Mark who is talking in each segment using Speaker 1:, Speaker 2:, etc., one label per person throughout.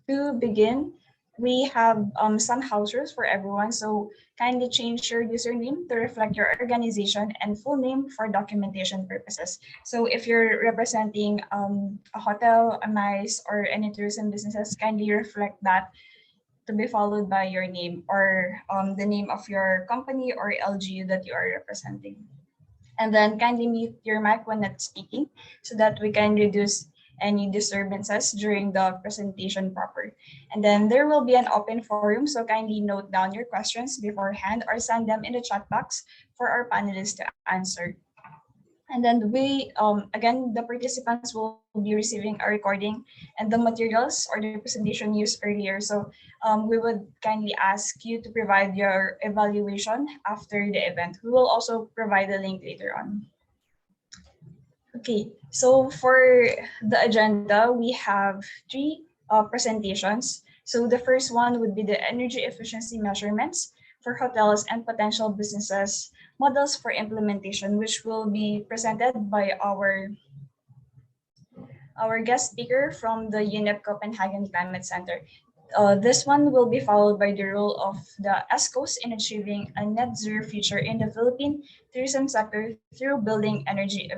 Speaker 1: To begin, we have some house rules for everyone. So kindly change your username to reflect your organization and full name for documentation purposes. So if you're representing a hotel, a MICE, or any tourism businesses, kindly reflect that to be followed by your name or the name of your company or LGU that you are representing. And then kindly mute your mic when not speaking so that we can reduce any disturbances during the presentation proper. And then there will be an open forum, so kindly note down your questions beforehand or send them in the chat box for our panelists to answer. And then again, the participants will be receiving a recording and the materials or the presentation used earlier. So we would kindly ask you to provide your evaluation after the event. We will also provide the link later on. Okay, so for the agenda, we have three presentations. So the first one would be the energy efficiency measurements for hotels and potential businesses, models for implementation, which will be presented by our guest speaker from the UNEP Copenhagen Climate Center. This one will be followed by the role of the ESCOs in achieving a net zero future in the Philippine tourism sector through building energy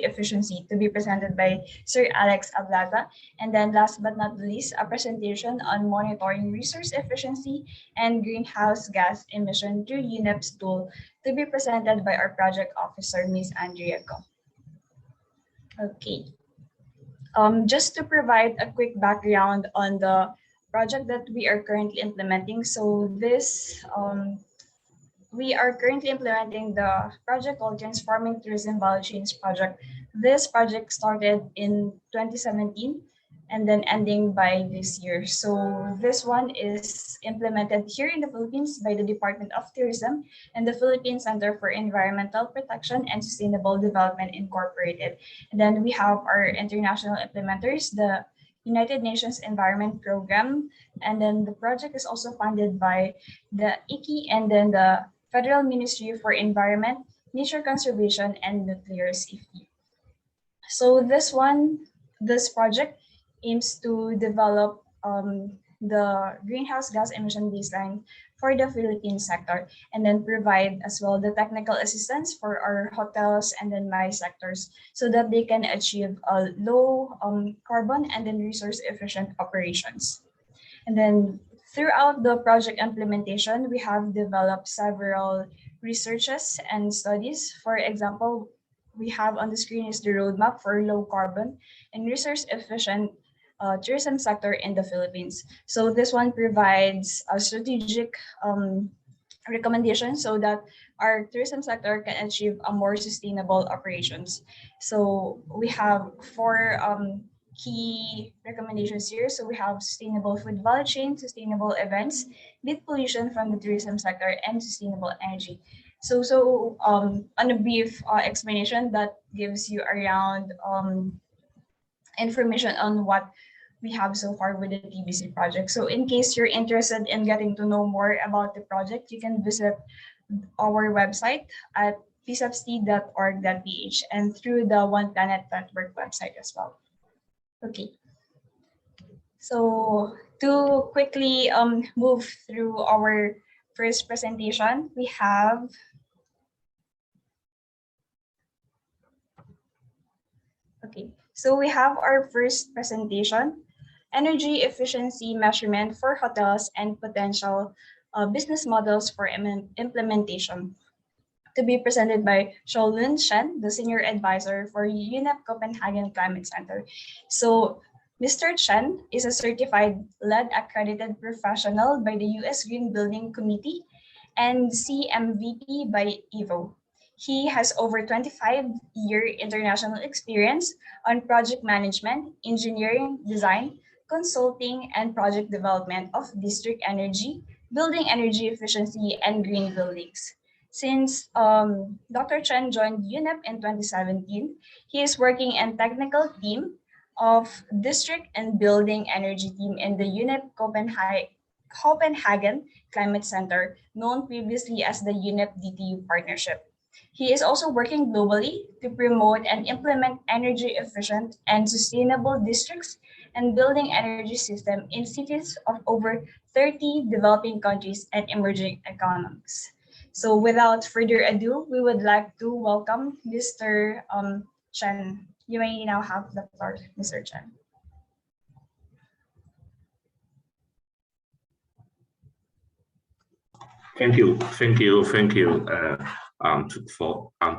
Speaker 1: efficiency, to be presented by Sir Alex Ablata. And then last but not least, a presentation on monitoring resource efficiency and greenhouse gas emission through UNEP's tool, to be presented by our project officer, Ms. Andrea Go. Okay. Just to provide a quick background on the project that we are currently implementing. So we are currently implementing the project called Transforming Tourism Value Chains project. This project started in 2017 and then ending by this year. So this one is implemented here in the Philippines by the Department of Tourism and the Philippine Center for Environmental Protection and Sustainable Development Incorporated. And then we have our international implementers, the United Nations Environment Program, and then the project is also funded by the ICI and then the Federal Ministry for Environment, Nature Conservation, and Nuclear Safety. So this project aims to develop the greenhouse gas emission baseline for the Philippine sector, and then provide as well the technical assistance for our hotels and then MICE sectors so that they can achieve a low carbon and then resource efficient operations. And then throughout the project implementation, we have developed several researches and studies. For example, we have on the screen is the roadmap for low carbon and resource efficient tourism sector in the Philippines. So this one provides a strategic recommendation so that our tourism sector can achieve a more sustainable operations. So we have four key recommendations here. So we have sustainable food value chain, sustainable events, beat pollution from the tourism sector, and sustainable energy. So on a brief explanation that gives you around information on what we have so far with the TBC project. So in case you're interested in getting to know more about the project, you can visit our website at psubst.org.ph and through the One Planet Network website as well. Okay. So to quickly move through our first presentation, we have so we have our first presentation, energy efficiency measurement for hotels and potential business models for implementation, to be presented by Sholun Shen, the Senior Advisor for UNEP Copenhagen Climate Center. So Mr. Chen is a certified lead accredited professional by the U.S. Green Building Committee and CMVP by EVO. He has over 25-year international experience on project management, engineering, design, consulting, and project development of district energy, building energy efficiency, and green buildings. Since Dr. Chen joined UNEP in 2017, he is working in technical team of district and building energy team in the UNEP Copenhagen Climate Center, known previously as the UNEP DTU Partnership. He is also working globally to promote and implement energy efficient and sustainable districts and building energy system in cities of over 30 developing countries and emerging economies. So without further ado, we would like to welcome Mr. Chen. You may now have the floor, Mr. Chen.
Speaker 2: Thank you.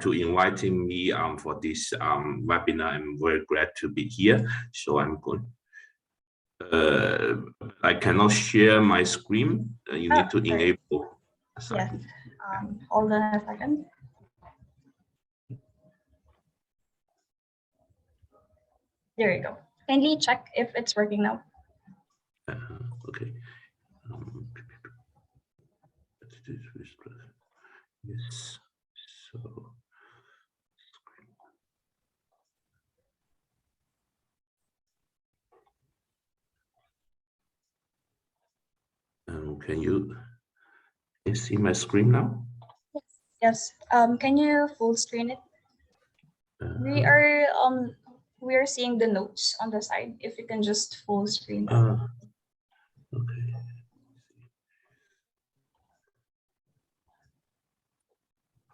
Speaker 2: To inviting me for this webinar. I'm very glad to be here. So I'm going. I cannot share my screen. You need to enable.
Speaker 1: Yes. Hold on a second. There you go. Kindly check if it's working now.
Speaker 2: Okay. Yes. So. Can you see my screen now?
Speaker 1: Yes. Can you full screen it? We are seeing the notes on the side. If you can just full screen.
Speaker 2: Okay.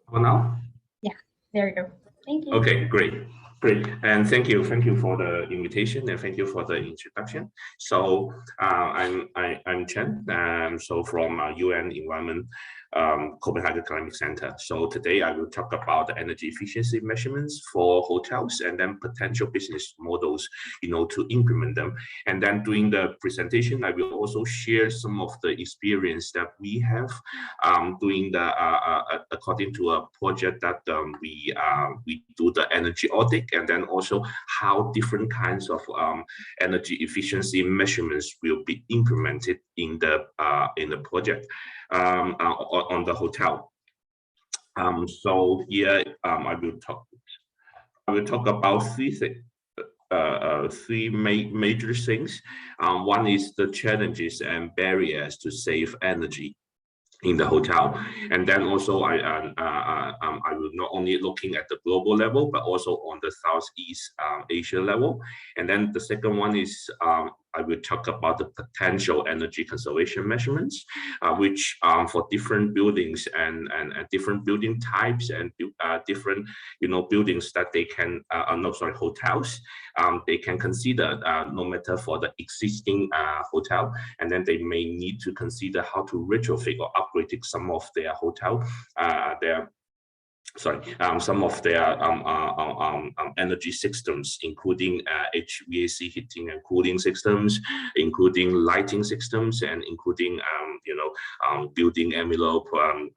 Speaker 2: For now?
Speaker 1: Yeah, there you go. Thank you.
Speaker 2: Okay, great. And thank you for the invitation, and thank you for the introduction. So I'm Chen. So from UN Environment Copenhagen Climate Center. So today I will talk about the energy efficiency measurements for hotels and then potential business models, to implement them. And then during the presentation, I will also share some of the experience that we have doing the according to a project that we do the energy audit, and then also how different kinds of energy efficiency measurements will be implemented in the project on the hotel. So here I will talk about three major things. One is the challenges and barriers to save energy in the hotel, and then also I will not only looking at the global level but also on the Southeast Asia level. And then the second one is I will talk about the potential energy conservation measurements, which for different buildings and different building types and different buildings that they can hotels they can consider, no matter for the existing hotel, and then they may need to consider how to retrofit or upgrade some of their hotel some of their energy systems, including HVAC heating and cooling systems, including lighting systems, and including building envelope and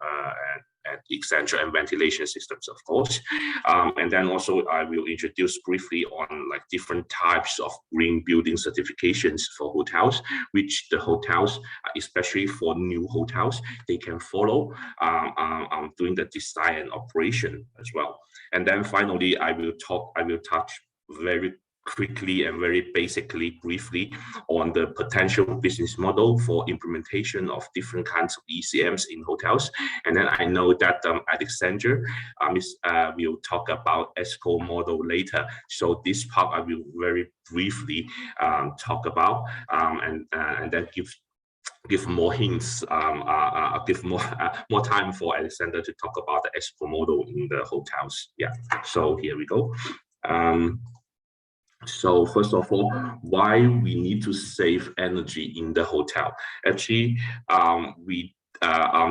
Speaker 2: etc. and ventilation systems, of course. And then also I will introduce briefly on like different types of green building certifications for hotels, which the hotels, especially for new hotels, they can follow during the design and operation as well. And then finally, I will touch very quickly and very basically briefly on the potential business model for implementation of different kinds of ECMs in hotels. And then I know that Alexander will talk about ESCO model later. So this part I will very briefly talk about and then give more hints, give more time for Alexander to talk about the ESCO model in the hotels. Yeah, so here we go. So first of all, why we need to save energy in the hotel? Actually,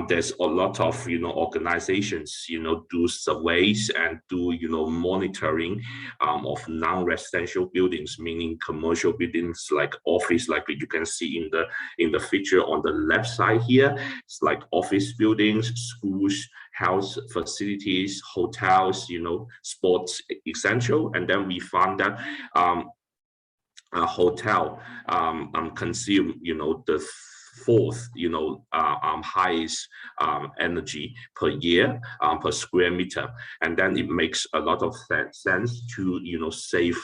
Speaker 2: there's a lot of organizations do surveys and do monitoring of non-residential buildings, meaning commercial buildings like office, like you can see in the picture on the left side here. It's like office buildings, schools, health facilities, hotels, sports essential. And then we found that a hotel consume the fourth highest energy per year per square meter, and then it makes a lot of sense to save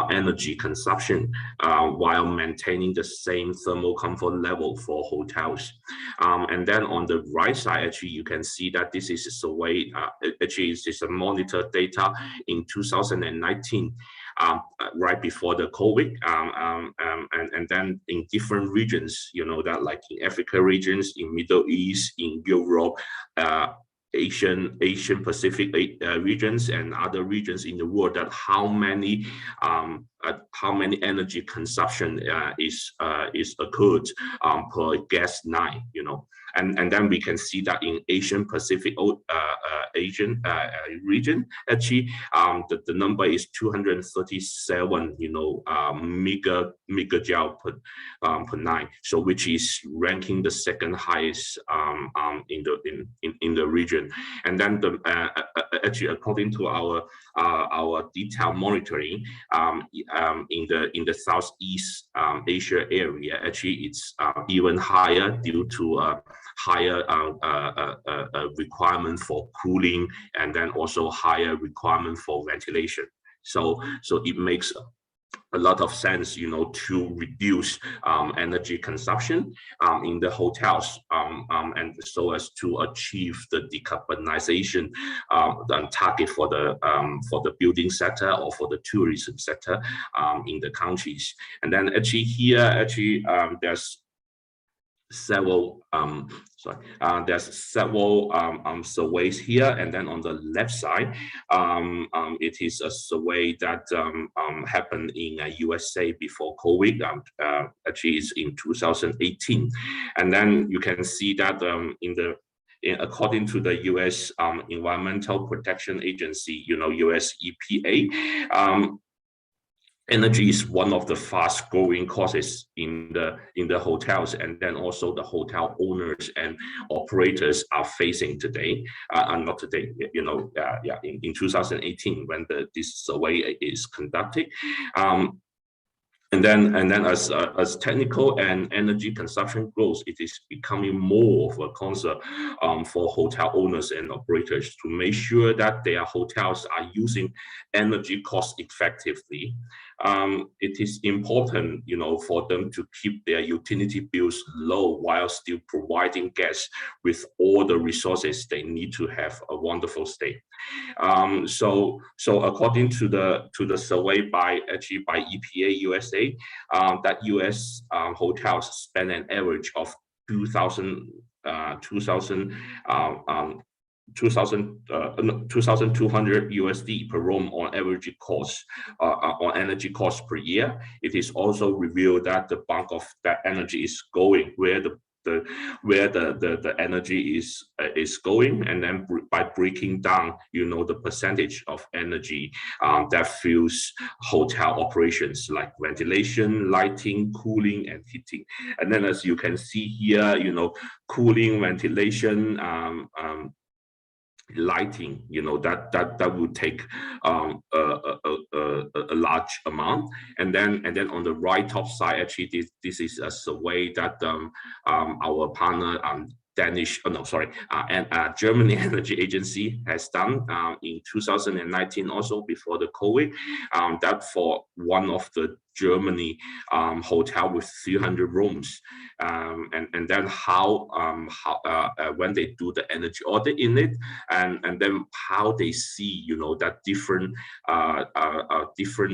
Speaker 2: energy consumption while maintaining the same thermal comfort level for hotels. And then on the right side, actually you can see that this is a way actually it's a monitor data in 2019. right before the COVID, and then in different regions, you know, that like in Africa regions, in Middle East, in Europe, Asian Pacific regions and other regions in the world, that how many energy consumption is occurred per gas night, you know. And then we can see that in Asian Pacific Asian region, actually, the number is 237, you know, megajoule per night. So which is ranking the second highest in the region. And then actually, according to our detailed monitoring, in the Southeast Asia area, actually it's even higher due to higher requirement for cooling, and then also higher requirement for ventilation. So it makes a lot of sense, you know, to reduce energy consumption in the hotels, and so as to achieve the decarbonization target for the building sector or for the tourism sector in the countries. And then actually here, there's several surveys here, and then on the left side, it is a survey that happened in USA before COVID. Actually, it's in 2018, and then you can see that according to the U.S. Environmental Protection Agency, you know, US EPA. Energy is one of the fast growing causes in the hotels, and then also the hotel owners and operators are facing today, not today, you know, in 2018 when this survey is conducted. And then as technical and energy consumption grows, it is becoming more of a concern for hotel owners and operators to make sure that their hotels are using energy cost effectively. It is important, you know, for them to keep their utility bills low while still providing guests with all the resources they need to have a wonderful stay. So according to the survey by EPA USA, that US hotels spend an average of 2,200 USD per room on average cost on energy costs per year. It is also revealed that the bulk of that energy is going where the energy is going, and then by breaking down, you know, the percentage of energy that fuels hotel operations, like ventilation, lighting, cooling, and heating. And then as you can see here, you know, cooling, ventilation, lighting, you know, that would take a large amount. And then on the right top side, actually this is a survey that our partner Germany Energy Agency has done in 2019, also before the COVID, that for one of the Germany hotel with 300 rooms, and then how when they do the energy audit in it, and then how they see, you know, that different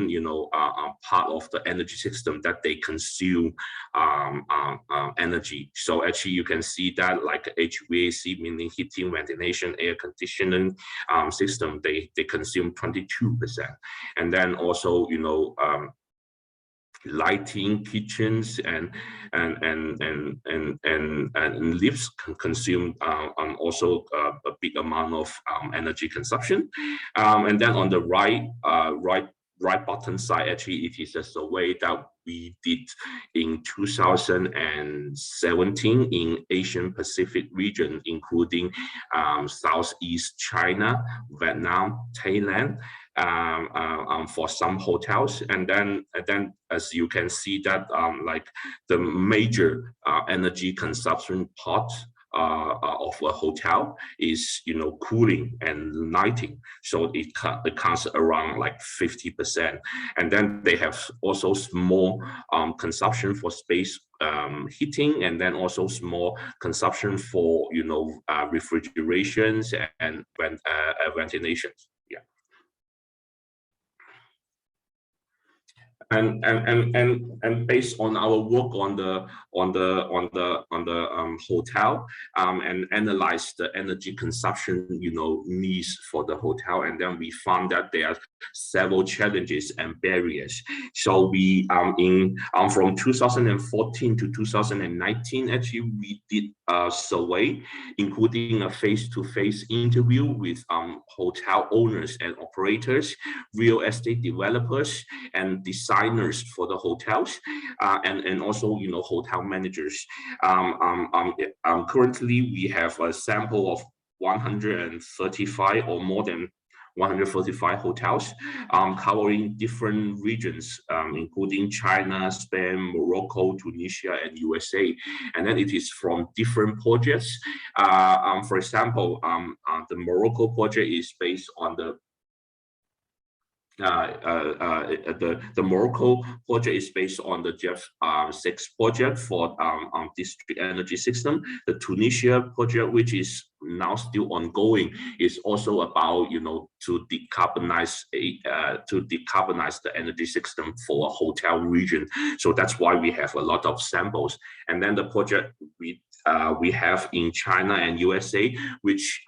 Speaker 2: you know, part of the energy system that they consume energy. So actually you can see that like HVAC, meaning heating, ventilation, air conditioning system, they consume 22%, and then also, you know, lighting, kitchens, and lifts can consume also a big amount of energy consumption. And then on the right bottom side, actually it is a survey that we did in 2017 in Asian Pacific region, including Southeast China, Vietnam, Thailand, for some hotels. And then as you can see that like the major energy consumption part of a hotel is, you know, cooling and lighting, so it counts around like 50%. And then they have also small consumption for space heating, and then also small consumption for, you know, refrigerations and ventilations. And based on our work on the hotel, and analyze the energy consumption, needs for the hotel, and then we found that there are several challenges and barriers. So we from 2014 to 2019, actually we did a survey, including a face-to-face interview with hotel owners and operators, real estate developers, and designers for the hotels, and also hotel managers. Currently, we have a sample of 135 or more than 145 hotels, covering different regions, including China, Spain, Morocco, Tunisia, and USA. And then it is from different projects. For example, the Morocco project is based on the Morocco project is based on the GEF6 project for district energy system. The Tunisia project, which is now still ongoing, is also about to decarbonize the energy system for a hotel region. So that's why we have a lot of samples. And then the project we have in China and USA, which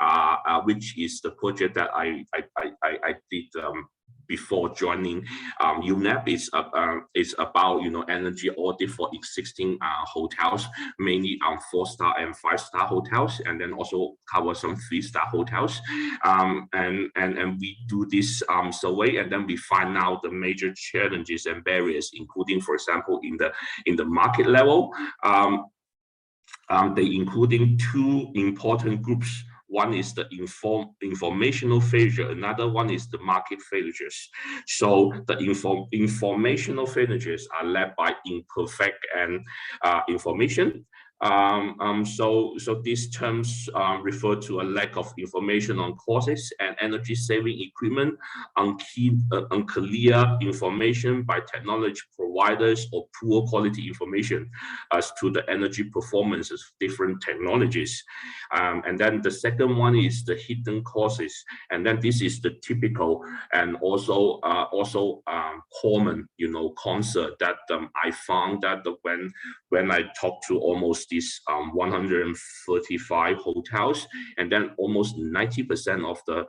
Speaker 2: is the project that I did before joining UNEP. Is about energy audit for existing hotels, mainly 4-star and 5-star hotels, and then also cover some 3-star hotels. And we do this survey, and then we find out the major challenges and barriers, including, for example, in the market level. They including two important groups. One is the informational failure. Another one is the market failures. So the informational failures are led by imperfect and information. So these terms refer to a lack of information on courses and energy saving equipment, unclear information by technology providers, or poor quality information as to the energy performance of different technologies. And then the second one is the hidden costs, and then this is the typical and also common concept that I found that when I talked to almost these 135 hotels, and then almost 90% of the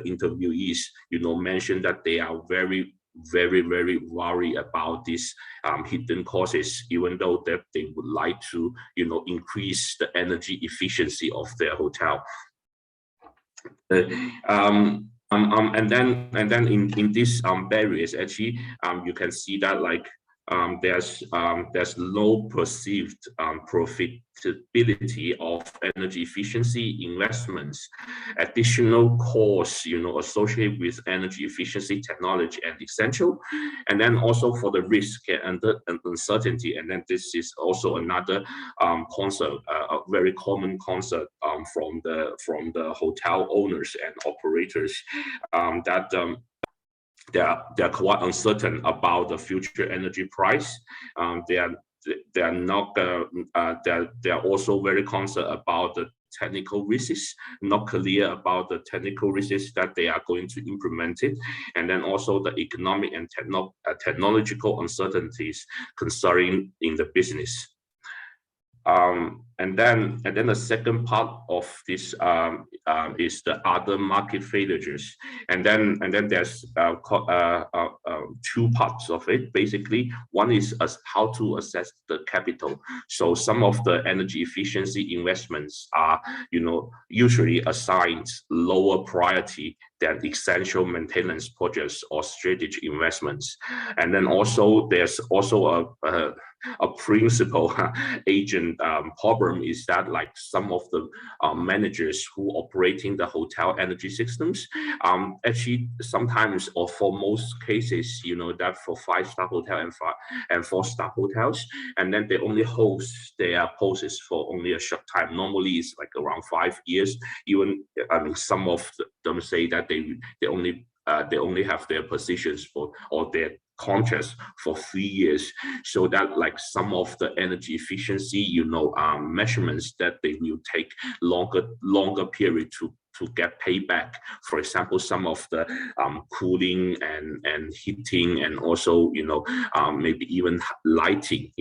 Speaker 2: interviewees mentioned that they are very worried about these hidden costs, even though that they would like to increase the energy efficiency of their hotel. And then in these barriers, actually, you can see that there's low perceived profitability of energy efficiency investments, additional costs associated with energy efficiency technology and essential, and then also for the risk and uncertainty. And then this is also another concept, a very common concept from the hotel owners and operators, that they're quite uncertain about the future energy price. They're also very concerned about the technical risks, not clear about the technical risks that they are going to implement it, and then also the economic and technological uncertainties concerning in the business. And then the second part of this is the other market failures, and then there's two parts of it. Basically, one is how to assess the capital. So some of the energy efficiency investments are usually assigned lower priority than essential maintenance projects or strategic investments. And then also there's also a principal agent problem, is that some of the managers who operating the hotel energy systems, actually sometimes, or for most cases, that for 5-star hotel and 4-star hotels, and then they only host their posts for only a short time. Normally it's around 5 years. Even some of them say that they only have their positions for, or their contracts for 3 years, so that some of the energy efficiency measurements that they will take longer period to get payback. For example, some of the cooling and heating, and also maybe even lighting,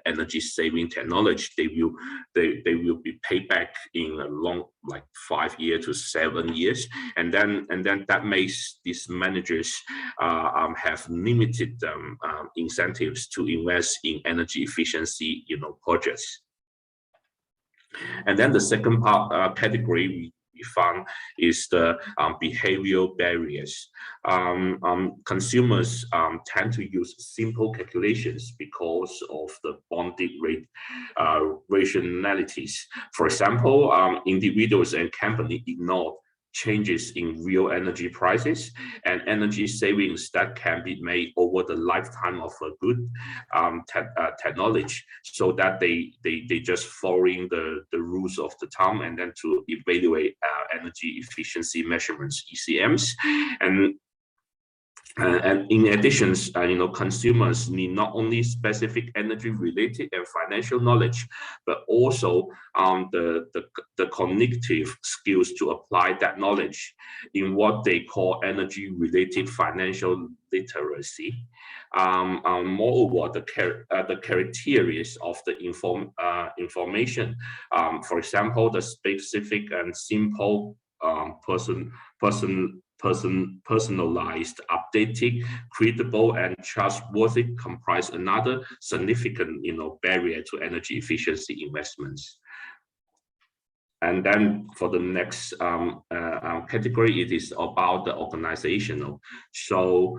Speaker 2: energy saving technology, they will be paid back in a long, like 5 years to 7 years, and then that makes these managers have limited incentives to invest in energy efficiency projects. And then the second part category we found is the behavioral barriers. Consumers tend to use simple calculations because of the bonded rate rationalities. For example, individuals and companies ignore changes in real energy prices and energy savings that can be made over the lifetime of a good technology, so that they just following the rules of the town, and then to evaluate energy efficiency measurements, ECMs. And in addition, consumers need not only specific energy-related and financial knowledge, but also the cognitive skills to apply that knowledge in what they call energy-related financial literacy. Moreover, the criteria of the information, for example, the specific and simple personalized, updated, credible, and trustworthy comprise another significant barrier to energy efficiency investments. And then for the next category, it is about the organizational. So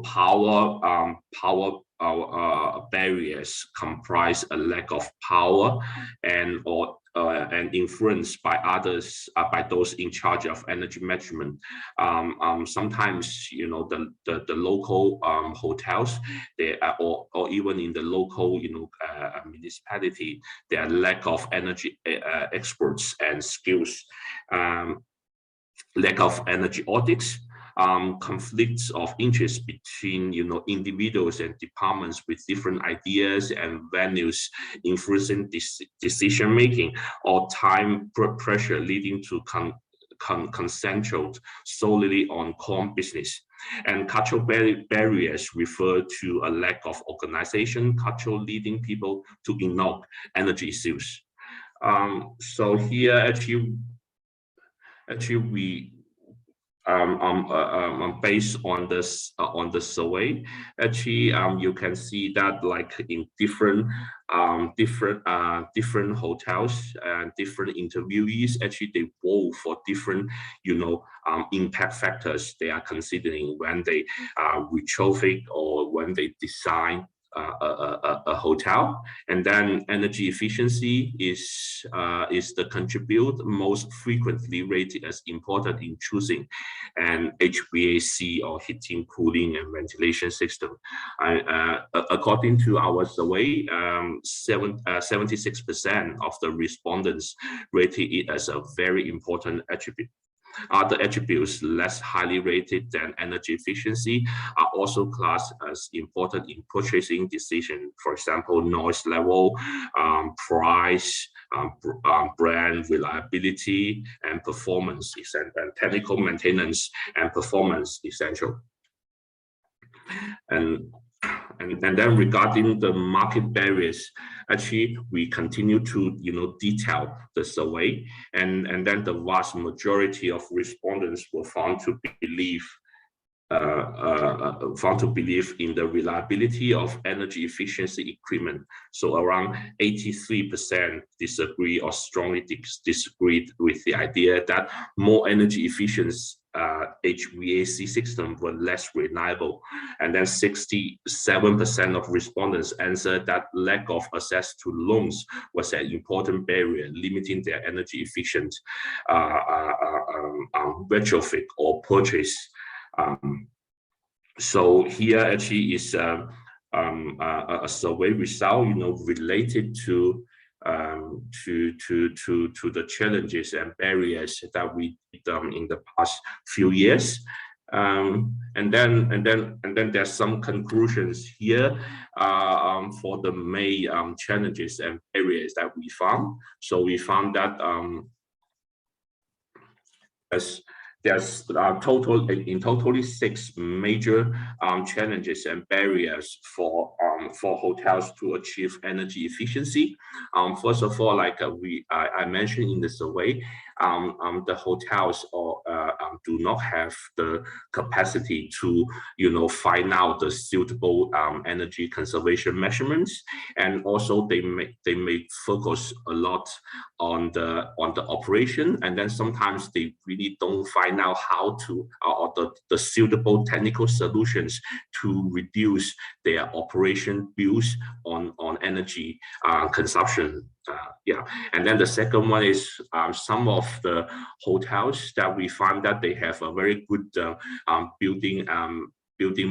Speaker 2: power barriers comprise a lack of power and influence by others, by those in charge of energy management. Sometimes the local hotels, they are, or even in the local municipality, there are lack of energy experts and skills, lack of energy audits, conflicts of interest between individuals and departments with different ideas and values influencing decision making, or time pressure leading to concentrate solely on core business. And cultural barriers refer to a lack of organization culture leading people to ignore energy issues. So here actually we based on this on the survey, actually you can see that like in different hotels and different interviewees, actually they vote for different impact factors they are considering when they retrofit or when they design a hotel. And then energy efficiency is the contribute most frequently rated as important in choosing an HVAC or heating, cooling, and ventilation system. According to our survey, 76% of the respondents rated it as a very important attribute. Other attributes less highly rated than energy efficiency are also classed as important in purchasing decision. For example, noise level, price, brand reliability, and performance, and technical maintenance and performance essential. And then regarding the market barriers, actually we continue to detail the survey, and then the vast majority of respondents were found to believe in the reliability of energy efficiency equipment. So around 83% disagree or strongly disagreed with the idea that more energy efficient HVAC systems were less reliable. And then 67% of respondents answered that lack of access to loans was an important barrier limiting their energy efficient retrofit or purchase. So here actually is a survey result, related to the challenges and barriers that we did in the past few years. And then there's some conclusions here for the main challenges and barriers that we found. So we found that there's totally 6 major challenges and barriers for hotels to achieve energy efficiency. First of all, like I mentioned in the survey, the hotels do not have the capacity to find out the suitable energy conservation measurements, and also they may focus a lot on the operation, and then sometimes they really don't find out how to or the suitable technical solutions to reduce their operation bills on energy consumption. And then the second one is some of the hotels that we find that they have a very good building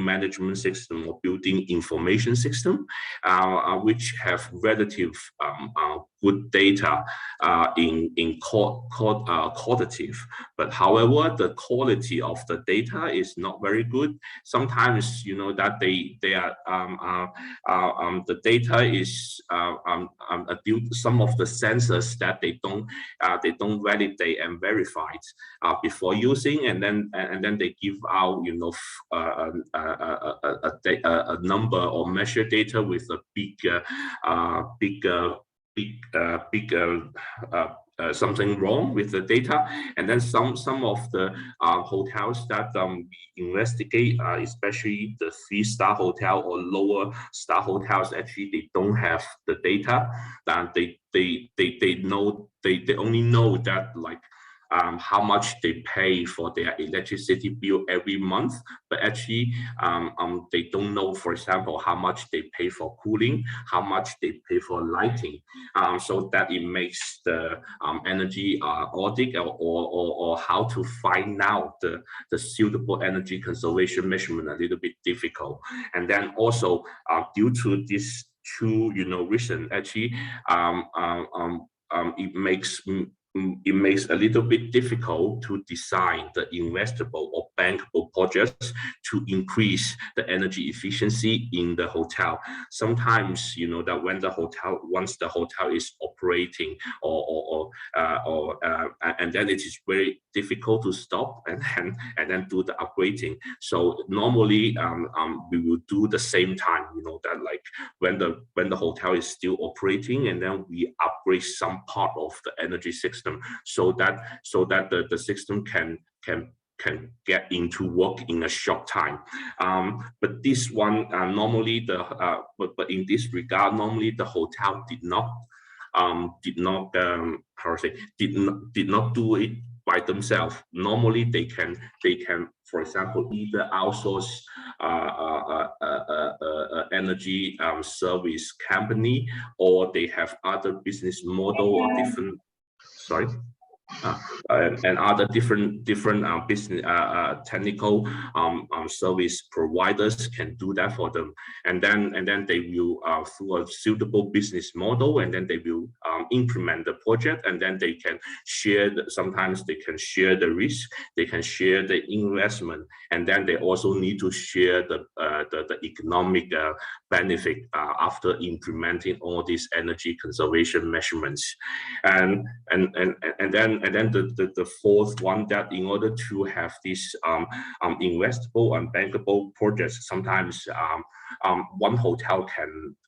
Speaker 2: management system or building information system, which have relative good data in qualitative, but however the quality of the data is not very good. Sometimes that they are the data is due to some of the sensors that they don't validate and verify before using, and then they give out a number or measure data with a something wrong with the data. And then some of the hotels that we investigate, especially the 3-star hotel or lower star hotels, actually they don't have the data. That they only know that like how much they pay for their electricity bill every month, but actually they don't know, for example, how much they pay for cooling, how much they pay for lighting, so that it makes the energy audit or how to find out the suitable energy conservation measurement a little bit difficult. And then also due to this two reason, actually it makes a little bit difficult to design the investable or bankable projects to increase the energy efficiency in the hotel. Sometimes, that when once the hotel is operating and then it is very difficult to stop and then do the upgrading. So normally we will do the same time, that like when the hotel is still operating, and then we upgrade some part of the energy system so that the system can get into work in a short time. But this one normally but in this regard, normally the hotel did not do it by themselves. Normally they can, for example, either outsource energy service company, or they have other business model or different and other different business technical service providers can do that for them, and then they will through a suitable business model, and then they will implement the project, and then they can share sometimes they can share the risk, they can share the investment, and then they also need to share the economic benefit after implementing all these energy conservation measurements. And then the fourth one, that in order to have these investable and bankable projects, sometimes one hotel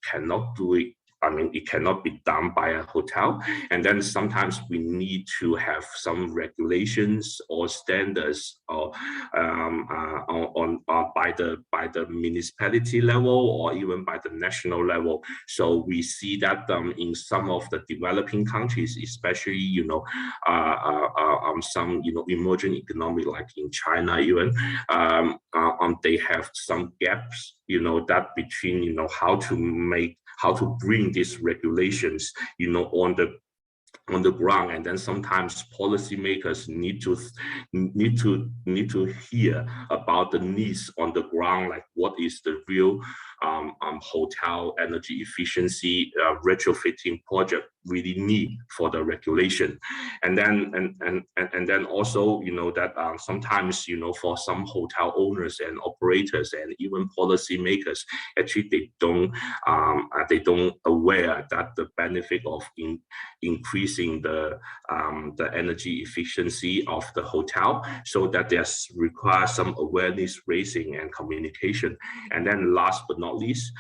Speaker 2: cannot do it. I mean, it cannot be done by a hotel, and then sometimes we need to have some regulations or standards or by the municipality level or even by the national level. So we see that in some of the developing countries, especially some emerging economy like in China even, they have some gaps that between how to bring these regulations on the ground, and then sometimes policymakers need to hear about the needs on the ground, like what is the real hotel energy efficiency retrofitting project really need for the regulation. And then also that sometimes for some hotel owners and operators and even policymakers, actually they don't aware that the benefit of increasing increasing the energy efficiency of the hotel, so that there's require some awareness raising and communication. And then last but not least,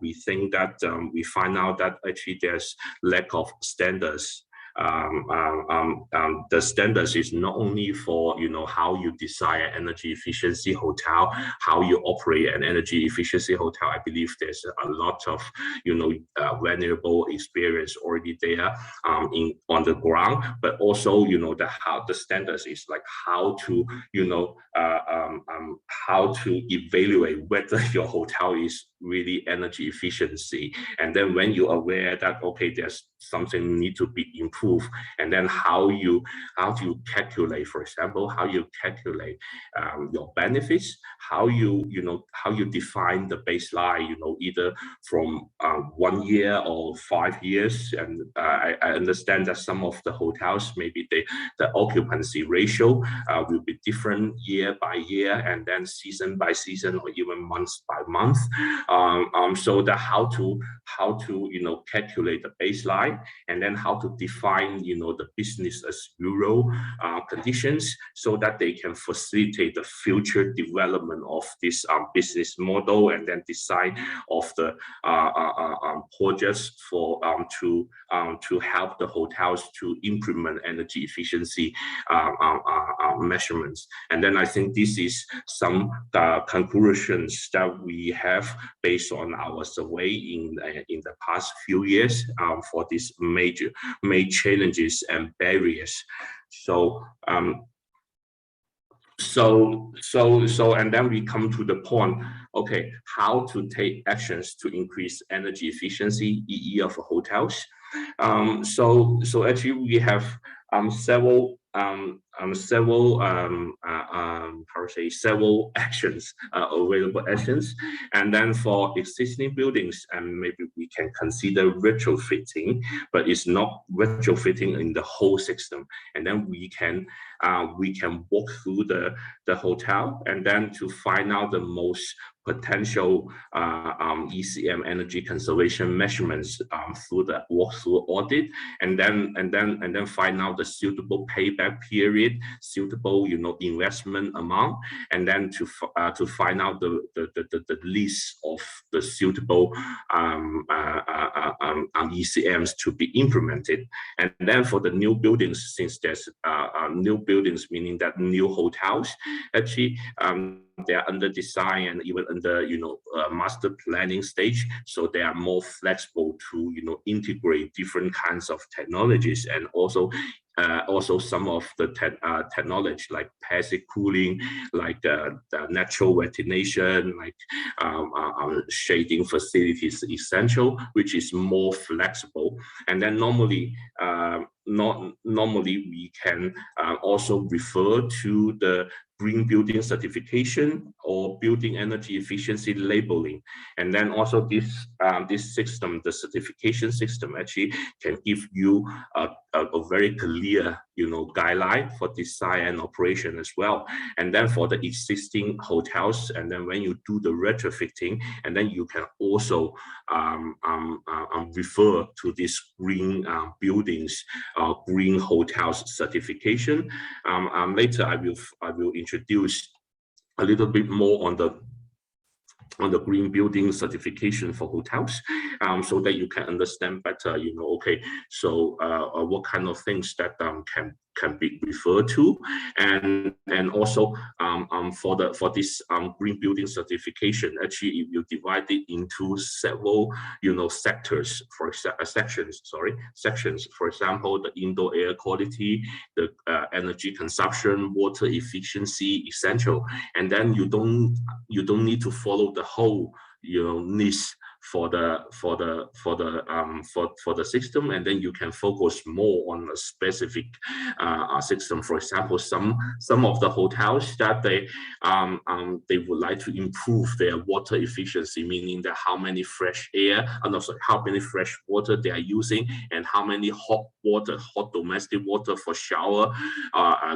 Speaker 2: we think that we find out that actually there's lack of standards. The standards is not only for how you design an energy efficiency hotel, how you operate an energy efficiency hotel. I believe there's a lot of valuable experience already there on the ground, but also how the standards is like how to how to evaluate whether your hotel is really energy efficiency. And then when you're aware that okay, there's something need to be improved, and then how do you calculate, for example, how you calculate your benefits, how you define the baseline, either from 1 year or 5 years. And I understand that some of the hotels, maybe the occupancy ratio will be different year by year, and then season by season, or even month by month. So that how to calculate the baseline, and then how to define the business as usual conditions, so that they can facilitate the future development of this business model, and then design of the projects for to help the hotels to implement energy efficiency measurements. And then I think this is some conclusions that we have based on our survey in the past few years for these major challenges and barriers. So and then we come to the point, okay, how to take actions to increase energy efficiency, EE, of hotels. So actually we have several actions, available actions. And then for existing buildings, and maybe we can consider retrofitting, but it's not retrofitting in the whole system. And then we can walk through the hotel, and then to find out the most potential ECM, energy conservation measurements, through the walkthrough audit, and then find out the suitable payback period, suitable investment amount, and then to find out the list of the suitable ECMs to be implemented. And then for the new buildings, since there's new buildings, meaning that new hotels, actually they are under design and even under master planning stage, so they are more flexible to integrate different kinds of technologies, and also some of the technology like passive cooling, like the natural ventilation, like shading facilities essential, which is more flexible. And then normally we can also refer to the green building certification or building energy efficiency labeling. And then also this system, the certification system, actually can give you a very clear guideline for design and operation as well. And then for the existing hotels, and then when you do the retrofitting, and then you can also refer to this green buildings, green hotels certification. Later I will introduce a little bit more on the green building certification for hotels, so that you can understand better, okay, so what kind of things that can be referred to. And also for this green building certification, actually if you divide it into several sectors, sections. For example, the indoor air quality, the energy consumption, water efficiency, essential. And then you don't need to follow the whole list for the system, and then you can focus more on a specific system. For example, some of the hotels that they would like to improve their water efficiency, meaning that how many fresh water they are using, and how many hot domestic water for shower,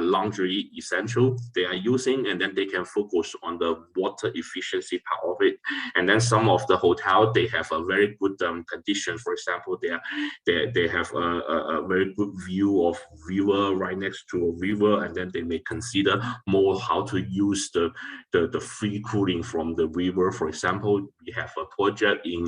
Speaker 2: laundry essential they are using, and then they can focus on the water efficiency part of it. And then some of the hotel, they have a very good condition. For example, they have a very good view of river right next to a river, and then they may consider more how to use the free cooling from the river. For example, we have a project in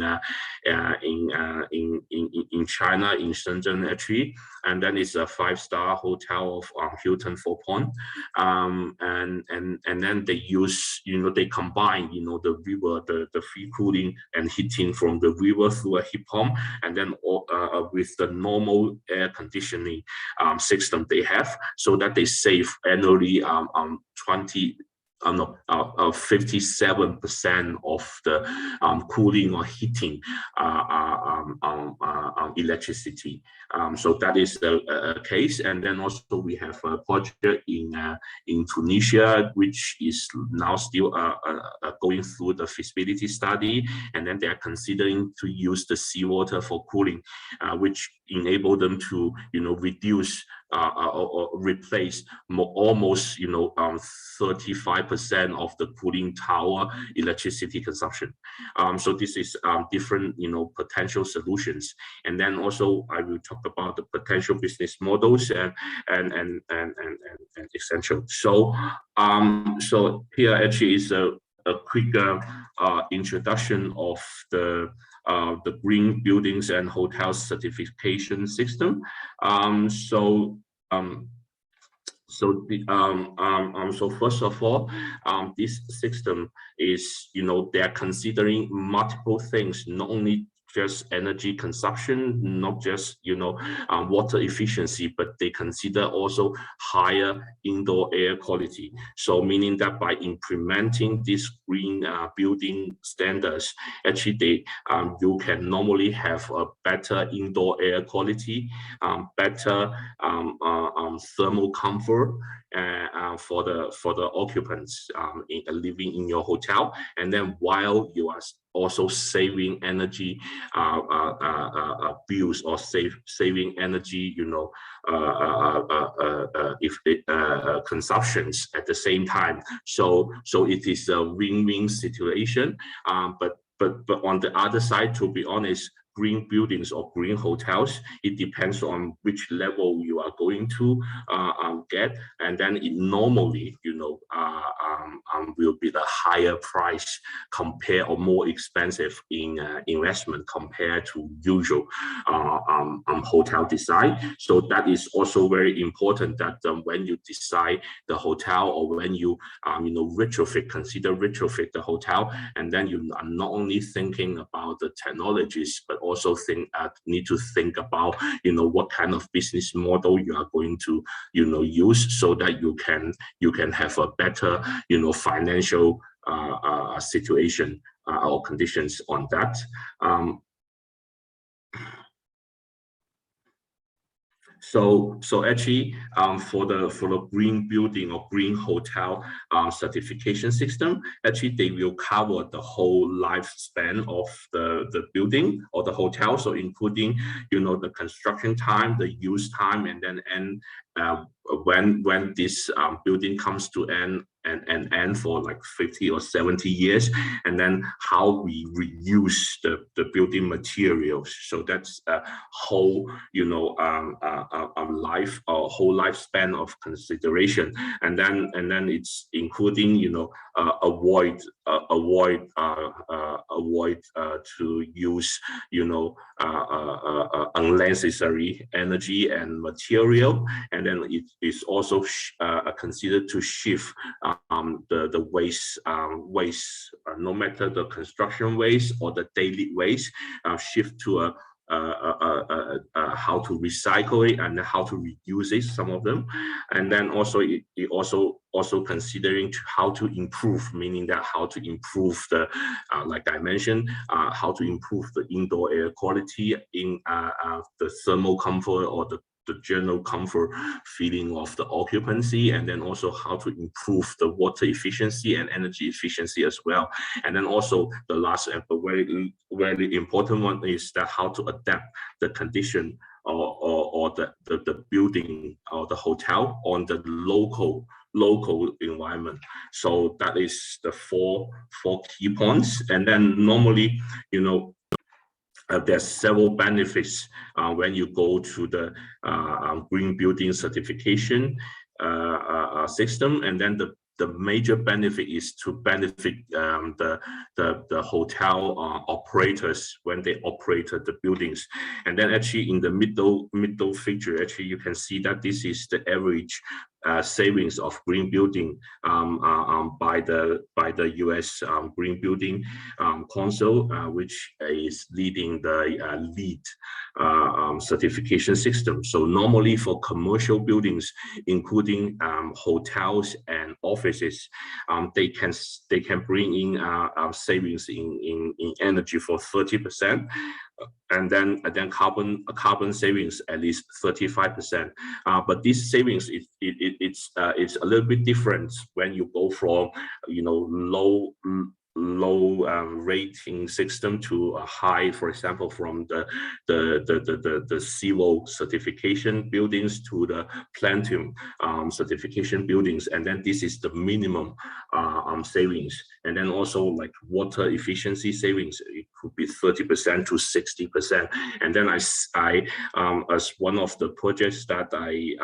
Speaker 2: China, in Shenzhen actually, and then it's a 5-star hotel of Hilton Four Point, and then they use, they combine, the river, the free cooling and heating from the river through a heat pump, and then with the normal air conditioning system they have, so that they save annually 57% of the cooling or heating electricity. So that is a case. And then also we have a project in Tunisia, which is now still going through the feasibility study, and then they are considering to use the seawater for cooling, which enable them to reduce or replace almost 35% of the cooling tower electricity consumption. So this is different potential solutions. And then also I will talk about the potential business models and essential. So so here actually is a quick introduction of the green buildings and hotels certification system. So first of all, this system is, they are considering multiple things, not only just energy consumption, not just water efficiency, but they consider also higher indoor air quality. So meaning that by implementing these green building standards, actually you can normally have a better indoor air quality, better thermal comfort for the occupants living in your hotel, and then while you are also saving energy bills, or saving energy consumptions at the same time. So it is a win-win situation. But on the other side, to be honest, green buildings or green hotels, it depends on which level you are going to get, and then it normally will be the higher price compared, or more expensive in investment compared to usual hotel design. So that is also very important, that when you decide the hotel, or when you consider retrofit the hotel, and then you are not only thinking about the technologies, but also need to think about what kind of business model you are going to use, so that you can have a better financial situation or conditions on that. So actually, for the green building or green hotel certification system, actually they will cover the whole lifespan of the building or the hotel. So including the construction time, the use time, and then when this building comes to end for like 50 or 70 years, and then how we reuse the building materials. So that's a whole life, or whole lifespan of consideration. And then it's including avoid to use unnecessary energy and material. And then it is also considered to shift the waste, no matter the construction waste or the daily waste, shift to how to recycle it and how to reuse it, some of them. And then also it also considering how to improve, meaning that how to improve the like I mentioned, how to improve the indoor air quality, in the thermal comfort, or the general comfort feeling of the occupancy, and then also how to improve the water efficiency and energy efficiency as well. And then also the last and very, very important one is that how to adapt the condition or the building or the hotel on the local environment. So that is the four key points. And then normally there's several benefits when you go to the green building certification system, and then the major benefit is to benefit the hotel operators when they operate the buildings. And then actually in the middle figure, actually you can see that this is the average savings of green building by the US Green Building Council, which is leading the LEED certification system. So normally for commercial buildings, including hotels and offices, they can bring in savings in energy for 30%. And then carbon savings at least 35%. But this savings it's a little bit different when you go from low rating system to a high, for example, from the zero certification buildings to the platinum certification buildings, and then this is the minimum savings. And then also like water efficiency savings, it could be 30% to 60%. And then as one of the projects that I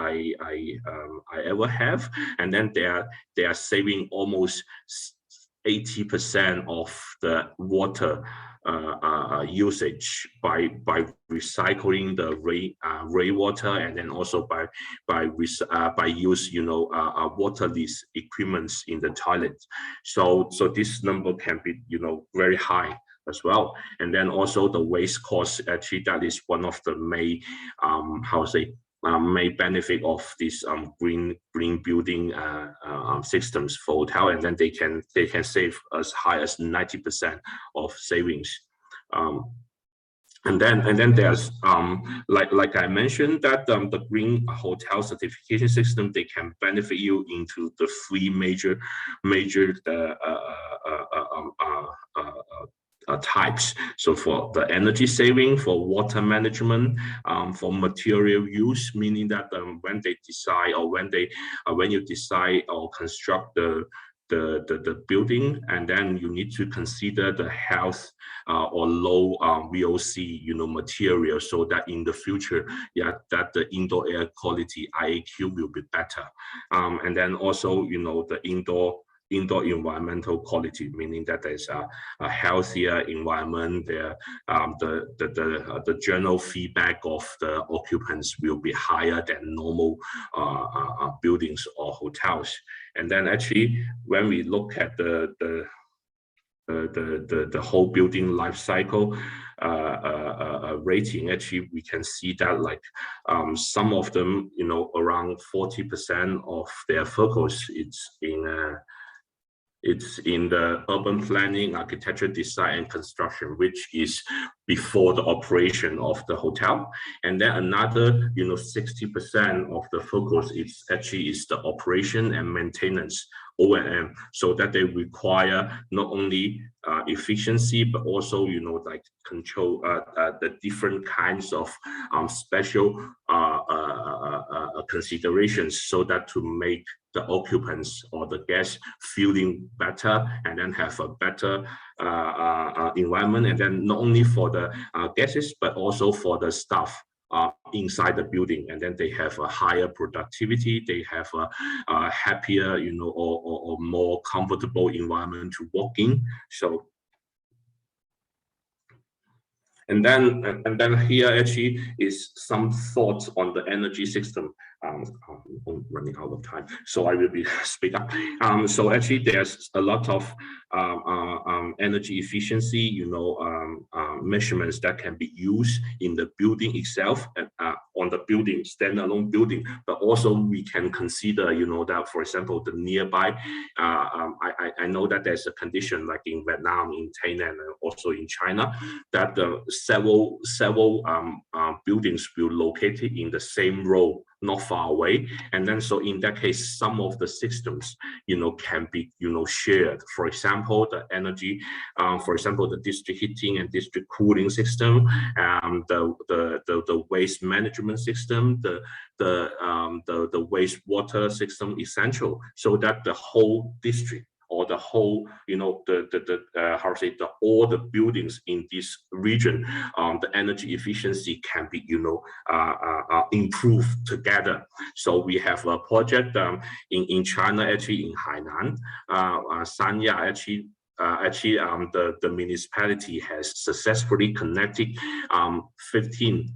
Speaker 2: ever have, and then they are saving almost 80% of the water usage by recycling the rainwater, and then also by use waterless equipments in the toilet. So this number can be very high as well. And then also the waste cost, actually that is one of the main main benefit of this green building systems for hotel, and then they can save as high as 90% of savings. And then there's like I mentioned that the green hotel certification system, they can benefit you into the three major types. So for the energy saving, for water management, for material use, meaning that when they decide, or when you decide or construct the building, and then you need to consider the health or low VOC material, so that in the future, that the indoor air quality IAQ will be better. And then also the indoor environmental quality, meaning that there's a healthier environment there. The general feedback of the occupants will be higher than normal buildings or hotels. And then actually, when we look at the whole building life cycle rating, actually we can see that like some of them, around 40% of their focus it's in the urban planning, architecture, design, and construction, which is before the operation of the hotel. And then another, 60% of the focus is the operation and maintenance, O&M, so that they require not only efficiency, but also, like control the different kinds of special considerations, so that to make the occupants or the guests feeling better, and then have a better environment, and then not only for the guests, but also for the staff inside the building, and then they have a higher productivity, they have a happier, or more comfortable environment to work in. So. And then here actually is some thoughts on the energy system. I'm running out of time, so I will be speak up. So actually, there's a lot of energy efficiency, measurements that can be used in the building itself, on the building, standalone building. But also we can consider, that for example, the nearby. I know that there's a condition like in Vietnam, in Thailand, and also in China, that several buildings will locate in the same row, not far away. And then so in that case, some of the systems can be shared. For example, the energy, for example, the district heating and district cooling system, the waste management system, the wastewater system essential, so that the whole district or the whole, you know, how to say, all the buildings in this region, the energy efficiency can be, you know, improved together. So we have a project in China, actually in Hainan, Sanya, actually. The municipality has successfully connected 15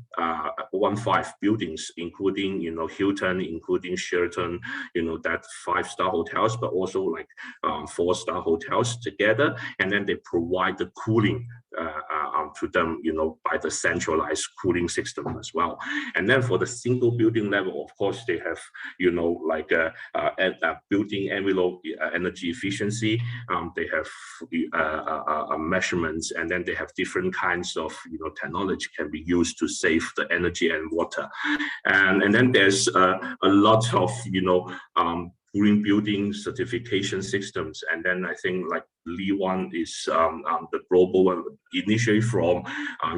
Speaker 2: buildings, including, you know, Hilton, including Sheraton, you know, that 5-star hotels, but also like 4-star hotels together, and then they provide the cooling to them, you know, by the centralized cooling system as well. And then for the single building level, of course, they have, you know, like a building envelope energy efficiency. They have measurements, and then they have different kinds of, you know, technology can be used to save the energy and water. And then there's a lot of, you know, green building certification systems. And then I think like Li One is the global one, initially from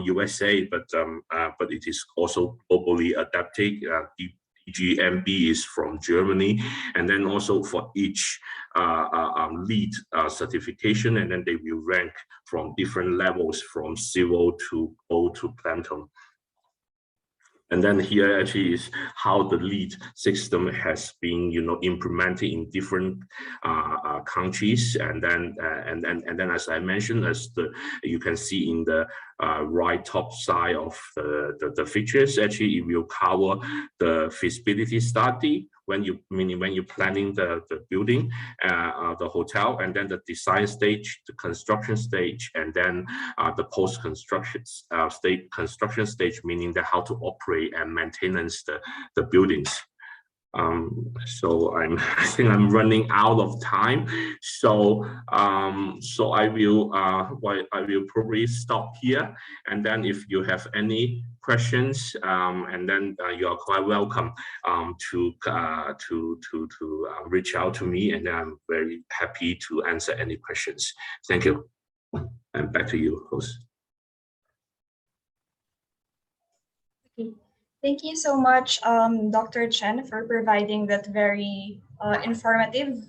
Speaker 2: USA, but it is also globally adapted. DGMB is from Germany, and then also for each LEED certification, and then they will rank from different levels, from zero to gold to platinum. And then here actually is how the LEED system has been, you know, implemented in different countries. And then as I mentioned, as you can see in the right top side of the features, actually it will cover the feasibility study when you're planning the building, the hotel, and then the design stage, the construction stage, and then the post-construction stage, meaning that how to operate and maintenance the buildings. So I think I'm running out of time. So I will probably stop here. And then if you have any questions, and then you are quite welcome to reach out to me, and I'm very happy to answer any questions. Thank you. And back to you, host.
Speaker 1: Okay. Thank you so much, Dr. Chen, for providing that very informative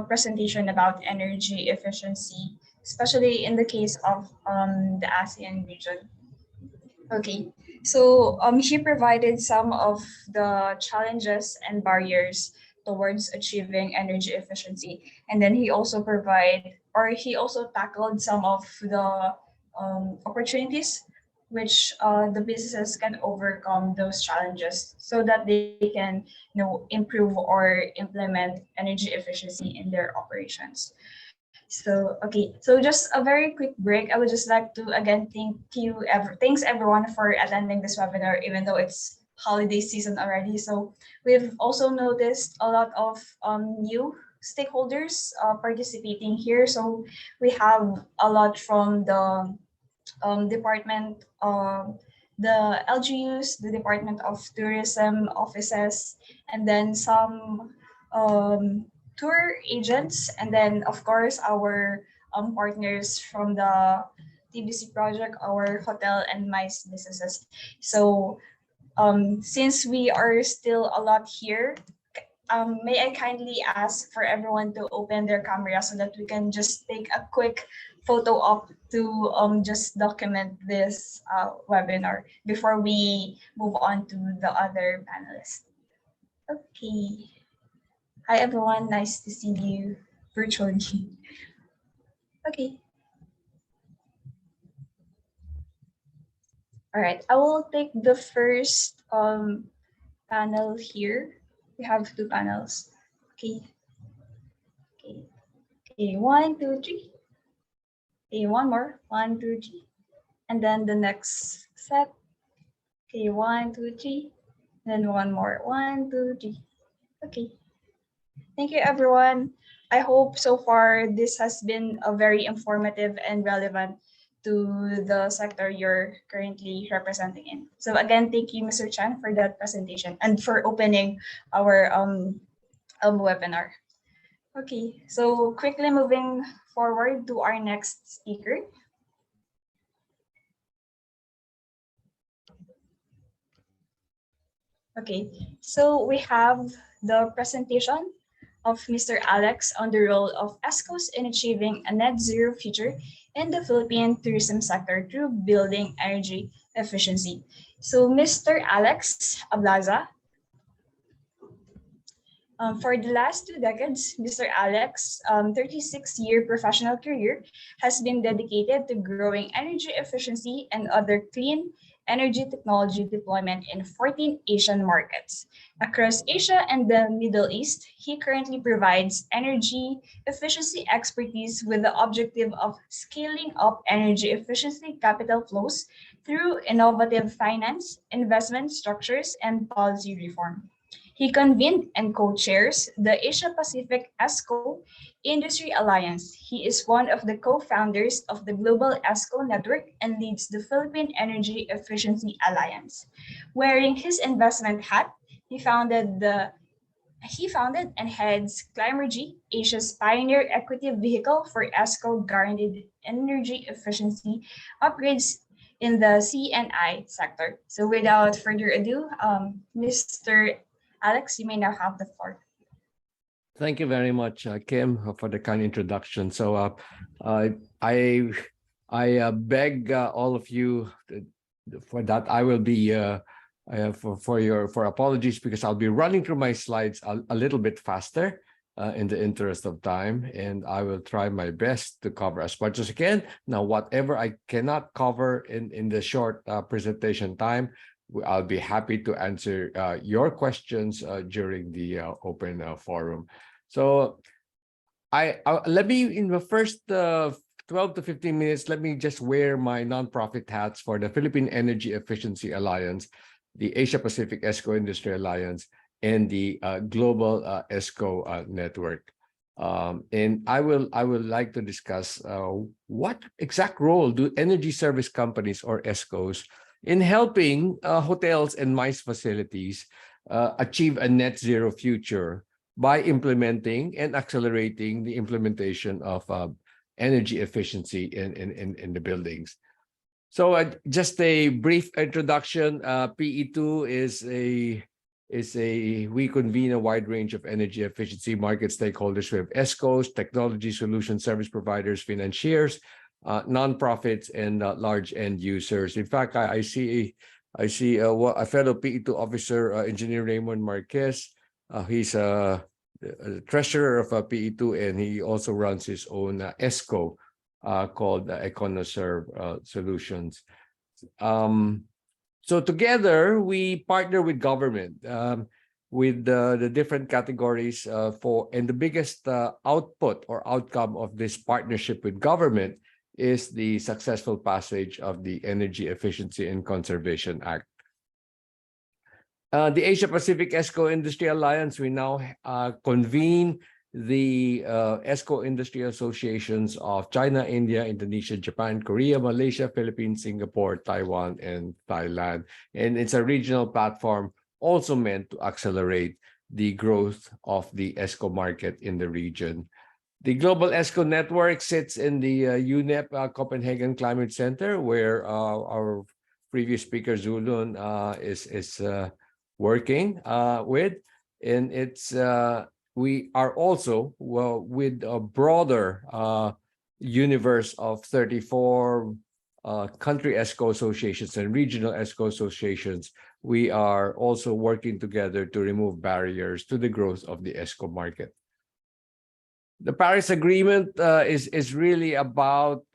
Speaker 1: presentation about energy efficiency, especially in the case of the ASEAN region. Okay, so he provided some of the challenges and barriers towards achieving energy efficiency, and then he also tackled some of the opportunities which the businesses can overcome those challenges so that they can, you know, improve or implement energy efficiency in their operations. So okay, so just a very quick break. I would just like to again thanks everyone for attending this webinar, even though it's holiday season already. So we've also noticed a lot of new stakeholders participating here. So we have a lot from the department, the LGUs, the Department of Tourism offices, and then some tour agents, and then of course our partners from the TBC project, our hotel and MICE businesses. So since we are still a lot here, may I kindly ask for everyone to open their camera so that we can just take a quick photo op to just document this webinar before we move on to the other panelists. Okay. Hi everyone, nice to see you virtually. Okay. All right, I will take the first panel here. We have two panels. Okay. Okay. Okay, 1, 2, 3. Okay, one more. 1, 2, 3. And then the next set. Okay, 1, 2, 3. And then one more. 1, 2, 3. Okay. Thank you, everyone. I hope so far this has been a very informative and relevant to the sector you're currently representing in. So again, thank you, Mr. Chan, for that presentation and for opening our webinar. Okay, so quickly moving forward to our next speaker. Okay, so we have the presentation of Mr. Alex on the role of ESCOs in achieving a net zero future in the Philippine tourism sector through building energy efficiency. So, Mr. Alex Ablaza, for the last 2 decades, Mr. Alex, 36-year professional career has been dedicated to growing energy efficiency and other clean energy technology deployment in 14 Asian markets. Across Asia and the Middle East, he currently provides energy efficiency expertise with the objective of scaling up energy efficiency capital flows through innovative finance, investment structures, and policy reform. He convened and co-chairs the Asia Pacific ESCO Industry Alliance. He is one of the co-founders of the Global ESCO Network and leads the Philippine Energy Efficiency Alliance. Wearing his investment hat, he founded and heads Climergy, Asia's pioneer equity vehicle for ESCO guaranteed energy efficiency upgrades in the CNI sector. So without further ado, Mr. Alex, you may now have the floor.
Speaker 3: Thank you very much, Kim, for the kind introduction. So I beg all of you for that. I will be for apologies because I'll be running through my slides a little bit faster in the interest of time, and I will try my best to cover as much as I can. Now, whatever I cannot cover in the short presentation time, I'll be happy to answer your questions during the open forum. So let me, in the first 12 to 15 minutes, let me just wear my nonprofit hats for the Philippine Energy Efficiency Alliance, the Asia Pacific ESCO Industry Alliance, and the Global ESCO Network. And I will like to discuss what exact role do energy service companies or ESCOs in helping hotels and MICE facilities achieve a net zero future by implementing and accelerating the implementation of energy efficiency in the buildings. So just a brief introduction. PE2 we convene a wide range of energy efficiency market stakeholders. We have ESCOs, technology solution service providers, financiers, nonprofits, and large end users. In fact, I see a fellow PE2 officer, Engineer Raymond Marquez. He's a treasurer of PE2, and he also runs his own ESCO called EconoServe Solutions. So together we partner with government with the different categories and the biggest output or outcome of this partnership with government is the successful passage of the Energy Efficiency and Conservation Act. The Asia Pacific ESCO Industry Alliance, we now convene the ESCO industry associations of China, India, Indonesia, Japan, Korea, Malaysia, Philippines, Singapore, Taiwan, and Thailand. And it's a regional platform also meant to accelerate the growth of the ESCO market in the region. The Global ESCO Network sits in the UNEP Copenhagen Climate Center, where our previous speaker Zulun is working with, and it's we are also with a broader universe of 34 country ESCO associations and regional ESCO associations. We are also working together to remove barriers to the growth of the ESCO market. The Paris Agreement is really about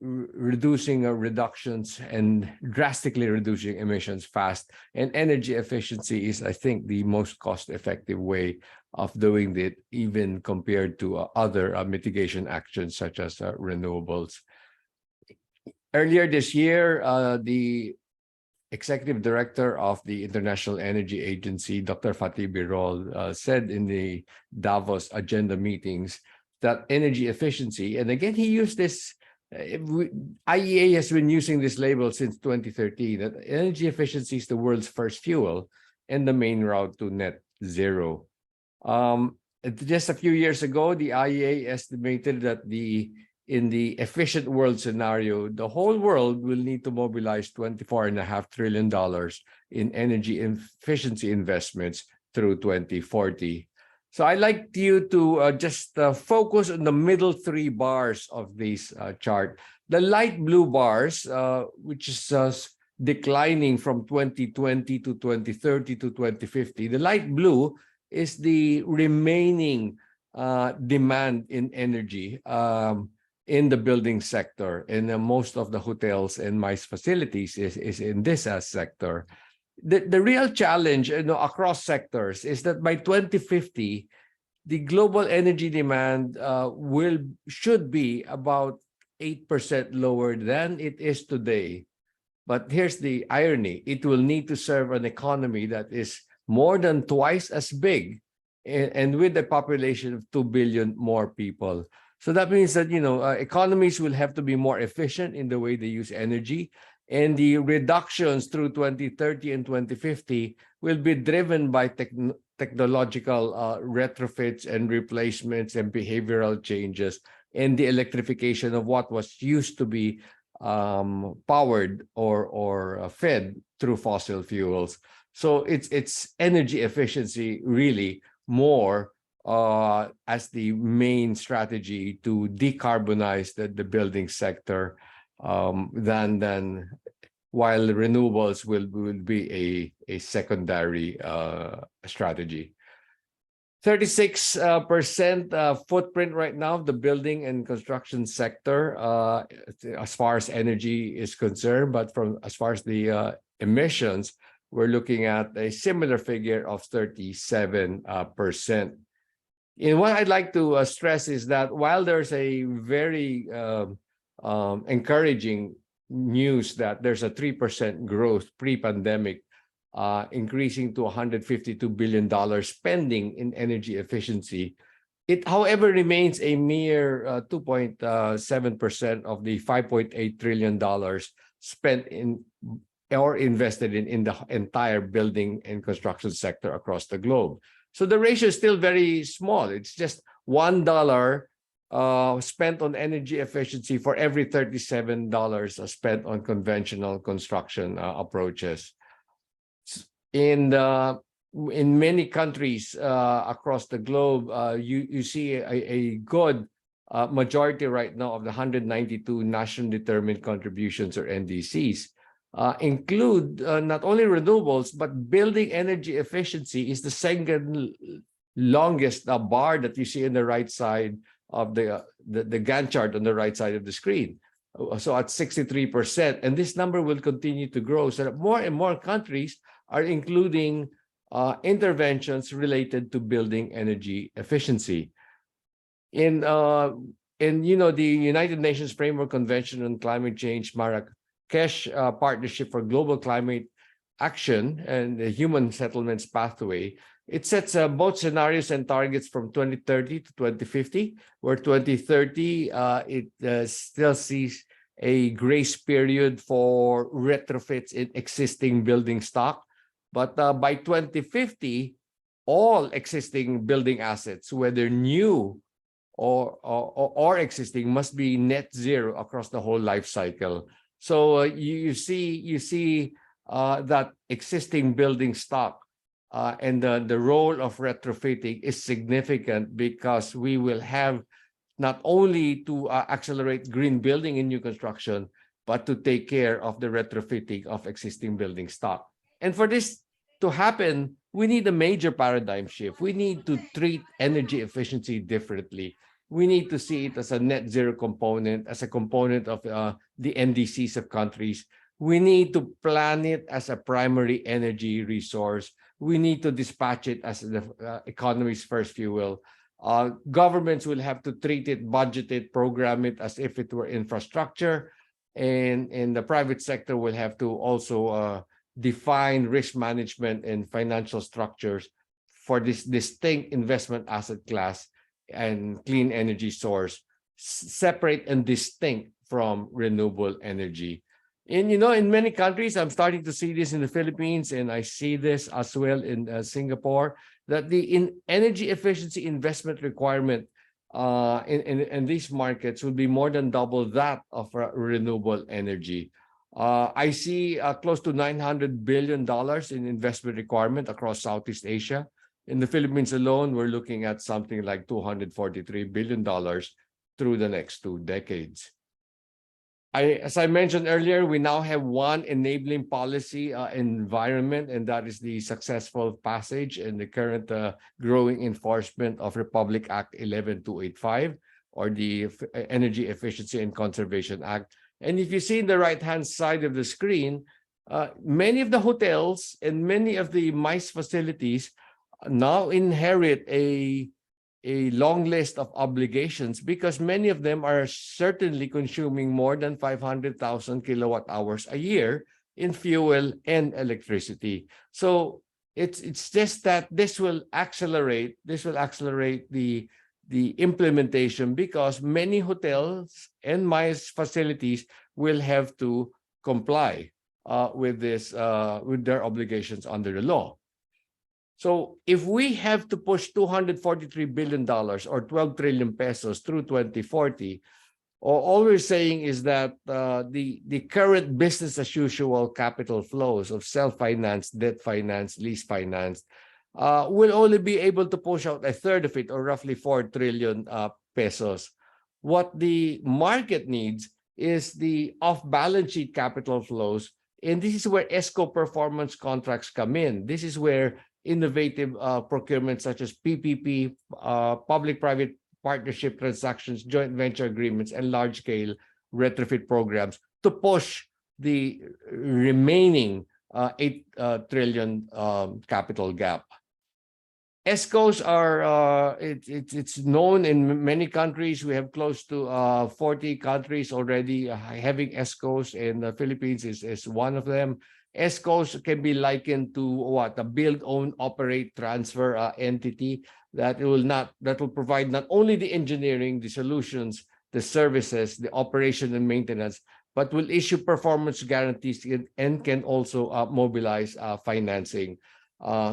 Speaker 3: reducing reductions and drastically reducing emissions fast. And energy efficiency is, I think, the most cost-effective way of doing it, even compared to other mitigation actions such as renewables. Earlier this year, the executive director of the International Energy Agency, Dr. Fatih Birol, said in the Davos agenda meetings that energy efficiency, and again, he used this, IEA has been using this label since 2013, that energy efficiency is the world's first fuel and the main route to net zero. Just a few years ago, the IEA estimated that in the efficient world scenario, the whole world will need to mobilize $24.5 trillion in energy efficiency investments through 2040. So I'd like you to just focus on the middle three bars of this chart. The light blue bars, which is declining from 2020 to 2030 to 2050. The light blue is the remaining demand in energy in the building sector. And most of the hotels and MICE facilities is in this sector. The real challenge, across sectors is that by 2050, the global energy demand should be about 8% lower than it is today. But here's the irony: it will need to serve an economy that is more than twice as big, and with a population of 2 billion more people. So that means that economies will have to be more efficient in the way they use energy. And the reductions through 2030 and 2050 will be driven by technological retrofits and replacements and behavioral changes, and the electrification of what was used to be powered or fed through fossil fuels. So it's energy efficiency really more as the main strategy to decarbonize the building sector, than while renewables will be a secondary strategy. 36% footprint right now, the building and construction sector, as far as energy is concerned. But as far as the emissions, we're looking at a similar figure of 37%. And what I'd like to stress is that while there's a very encouraging news that there's a 3% growth pre-pandemic, increasing to $152 billion spending in energy efficiency, it, however, remains a mere 2.7% of the $5.8 trillion spent in or invested in the entire building and construction sector across the globe. So the ratio is still very small. It's just $1 spent on energy efficiency for every $37 spent on conventional construction approaches. In many countries across the globe, you see a good majority right now of the 192 nationally determined contributions, or NDCs, include not only renewables, but building energy efficiency is the second longest bar that you see on the right side of the Gantt chart on the right side of the screen. So at 63%, and this number will continue to grow, so that more and more countries are including interventions related to building energy efficiency. In the United Nations Framework Convention on Climate Change, Marrakesh Partnership for Global Climate Action and the Human Settlements Pathway, it sets both scenarios and targets from 2030 to 2050, where 2030, it still sees a grace period for retrofits in existing building stock. But by 2050, all existing building assets, whether new or existing, must be net zero across the whole life cycle. So you see that existing building stock and the role of retrofitting is significant, because we will have not only to accelerate green building in new construction, but to take care of the retrofitting of existing building stock. And for this to happen, we need a major paradigm shift. We need to treat energy efficiency differently. We need to see it as a net zero component, as a component of the NDCs of countries. We need to plan it as a primary energy resource. We need to dispatch it as the economy's first fuel. Governments will have to treat it, budget it, program it as if it were infrastructure. And the private sector will have to also define risk management and financial structures for this distinct investment asset class and clean energy source, separate and distinct from renewable energy. And in many countries, I'm starting to see this in the Philippines, and I see this as well in Singapore, that the energy efficiency investment requirement in these markets will be more than double that of renewable energy. I see close to $900 billion in investment requirement across Southeast Asia, In the Philippines alone, we're looking at something like $243 billion through the next 2 decades. As I mentioned earlier, we now have one enabling policy environment, and that is the successful passage and the current growing enforcement of Republic Act 11285, or the Energy Efficiency and Conservation Act. And if you see in the right-hand side of the screen, many of the hotels and many of the MICE facilities now inherit a long list of obligations, because many of them are certainly consuming more than 500,000 kilowatt hours a year in fuel and electricity. So it's just that this will accelerate the implementation, because many hotels and MICE facilities will have to comply with their obligations under the law. So if we have to push $243 billion or 12 trillion pesos through 2040, all we're saying is that the current business as usual capital flows of self-financed, debt finance, lease finance will only be able to push out a third of it, or roughly 4 trillion pesos. What the market needs is the off-balance sheet capital flows, and this is where ESCO performance contracts come in. This is where innovative procurement such as PPP, public-private partnership transactions, joint venture agreements, and large-scale retrofit programs to push the remaining 8 trillion capital gap. ESCOs are, it's known in many countries. We have close to 40 countries already having ESCOs, and the Philippines is one of them. ESCOs can be likened to what? A build, own, operate, transfer entity that will provide not only the engineering, the solutions, the services, the operation and maintenance, but will issue performance guarantees and can also mobilize financing.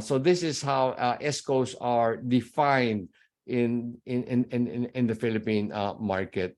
Speaker 3: So this is how ESCOs are defined in the Philippine market,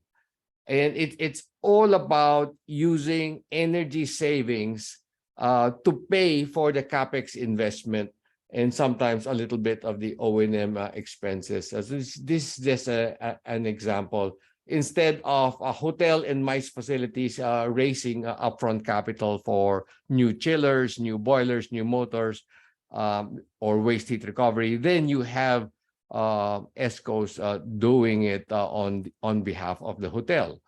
Speaker 3: and it's all about using energy savings to pay for the capex investment, and sometimes a little bit of the O&M expenses. So this is just an example. Instead of a hotel and MICE facilities raising upfront capital for new chillers, new boilers, new motors, or waste heat recovery, then you have ESCOs doing it on behalf of the hotel.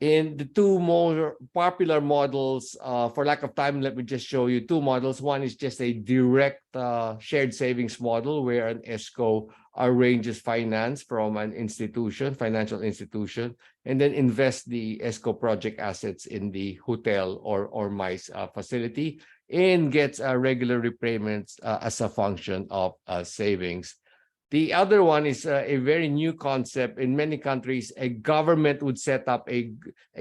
Speaker 3: In the two more popular models, for lack of time, let me just show you two models. One is just a direct shared savings model, where an ESCO arranges finance from an institution, financial institution, and then invest the ESCO project assets in the hotel or MICE facility, and gets regular repayments as a function of savings. The other one is a very new concept. In many countries, a government would set up a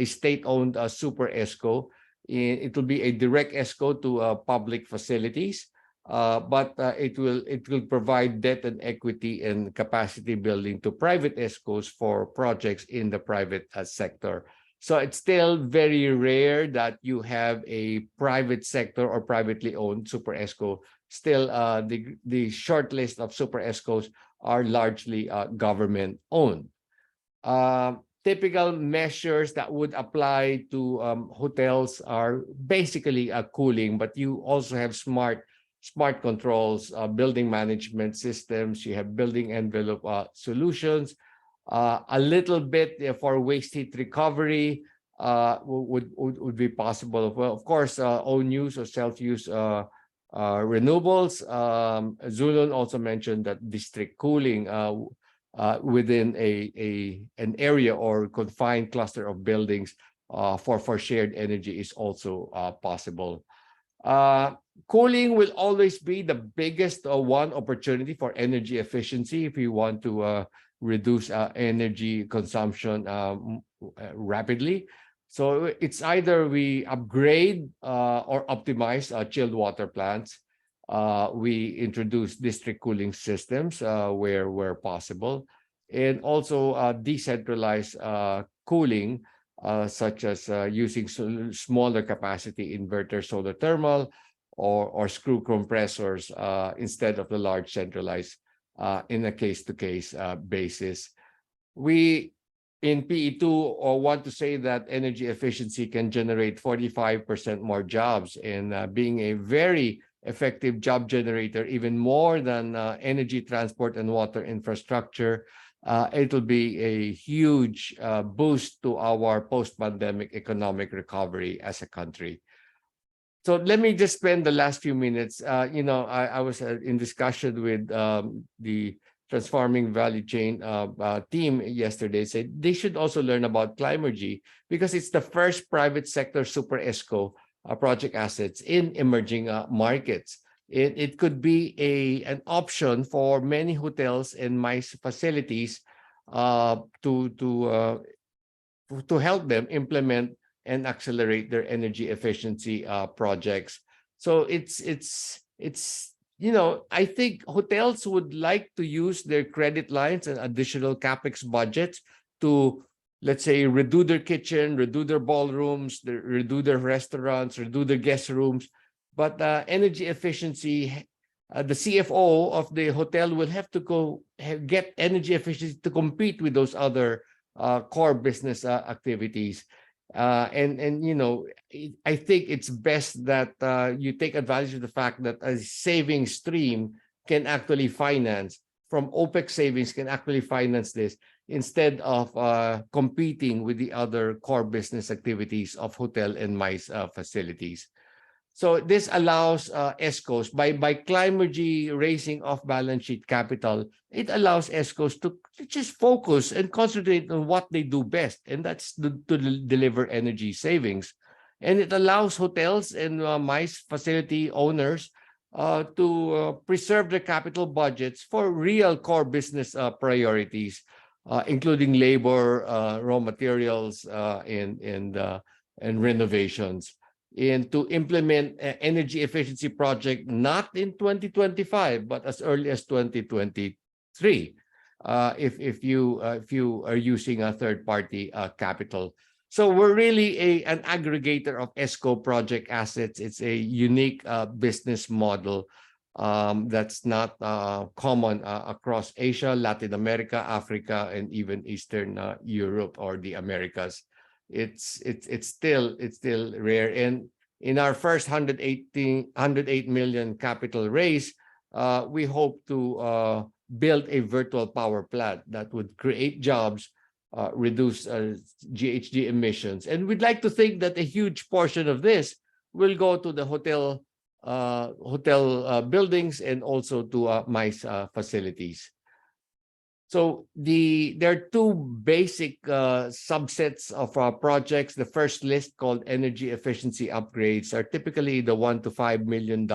Speaker 3: state-owned super ESCO. It will be a direct ESCO to public facilities, but it will provide debt and equity and capacity building to private ESCOs for projects in the private sector. So it's still very rare that you have a private sector or privately owned super ESCO. Still, the short list of super ESCOs are largely government owned. Typical measures that would apply to hotels are basically cooling, but you also have smart controls, building management systems. You have building envelope solutions. A little bit for waste heat recovery would be possible. Well, of course, own use or self-use renewables. Zulun also mentioned that district cooling within an area or confined cluster of buildings for shared energy is also possible. Cooling will always be the biggest one opportunity for energy efficiency if you want to reduce energy consumption rapidly. So it's either we upgrade or optimize chilled water plants. We introduce district cooling systems where possible, and also decentralized cooling, such as using smaller capacity inverter solar thermal, or screw compressors instead of the large centralized in a case-to-case basis. We in PE2 want to say that energy efficiency can generate 45% more jobs, and being a very effective job generator, even more than energy transport and water infrastructure. It'll be a huge boost to our post-pandemic economic recovery as a country. So let me just spend the last few minutes. I was in discussion with the Transforming Value Chain team yesterday. Said they should also learn about Climergy because it's the first private sector super ESCO project assets in emerging markets. It could be an option for many hotels and MICE facilities to help them implement and accelerate their energy efficiency projects. So I think hotels would like to use their credit lines and additional capex budgets to, let's say, redo their kitchen, redo their ballrooms, redo their restaurants, redo their guest rooms. But energy efficiency, the CFO of the hotel will have to get energy efficiency to compete with those other core business activities. I think it's best that you take advantage of the fact that a saving stream can actually finance from OPEX savings can actually finance this instead of competing with the other core business activities of hotel and MICE facilities. So this allows ESCOs, by Climergy raising off-balance sheet capital, it allows ESCOs to just focus and concentrate on what they do best, and that's to deliver energy savings. And it allows hotels and MICE facility owners to preserve their capital budgets for real core business priorities, including labor, raw materials, and renovations, and to implement energy efficiency project not in 2025 but as early as 2023 if you are using a third-party capital. So we're really an aggregator of ESCO project assets. It's a unique business model that's not common across Asia, Latin America, Africa, and even Eastern Europe or the Americas. It's still rare. And in our first 108 million capital raise, we hope to build a virtual power plant that would create jobs, reduce GHG emissions. And we'd like to think that a huge portion of this will go to the hotel buildings and also to MICE facilities. So there are two basic subsets of our projects. The first list, called energy efficiency upgrades, are typically the $1 to $5 million,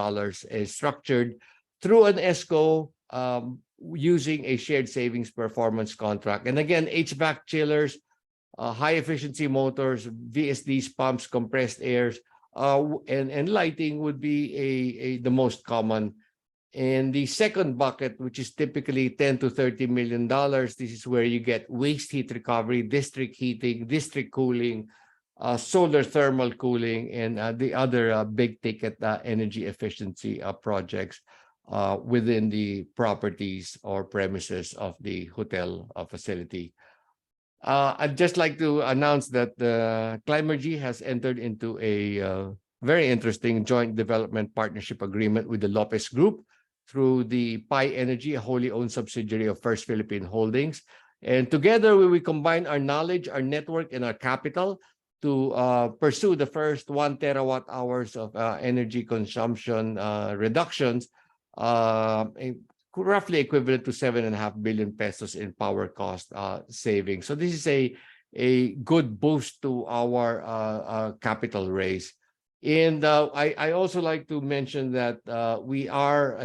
Speaker 3: is structured through an ESCO using a shared savings performance contract. And again, HVAC chillers, high efficiency motors, VSDs, pumps, compressed airs, and lighting would be the most common. And the second bucket, which is typically $10 to $30 million, this is where you get waste heat recovery, district heating, district cooling, solar thermal cooling, and the other big ticket energy efficiency projects within the properties or premises of the hotel facility. I'd just like to announce that Climergy has entered into a very interesting joint development partnership agreement with the Lopez Group through the Pi Energy, a wholly owned subsidiary of First Philippine Holdings. And together we will combine our knowledge, our network, and our capital to pursue the first 1 terawatt hours of energy consumption reductions, roughly equivalent to 7.5 billion pesos in power cost savings. So this is a good boost to our capital raise. And I also like to mention that we are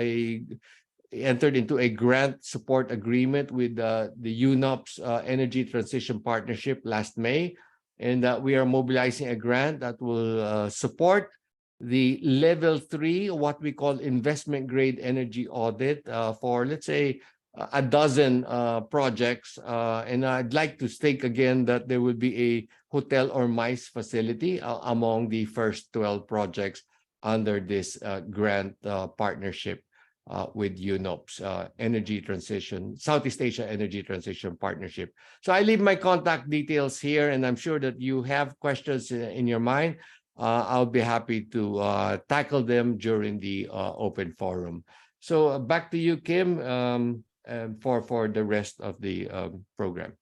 Speaker 3: entered into a grant support agreement with the UNOPS Energy Transition Partnership last May, and we are mobilizing a grant that will support the level 3, what we call investment grade energy audit for, let's say, a dozen projects. And I'd like to state again that there will be a hotel or MICE facility among the first 12 projects under this grant partnership with UNOPS, Southeast Asia Energy Transition Partnership. So I leave my contact details here, and I'm sure that you have questions in your mind. I'll be happy to tackle them during the open forum. So back to you, Kim, for the rest of the program.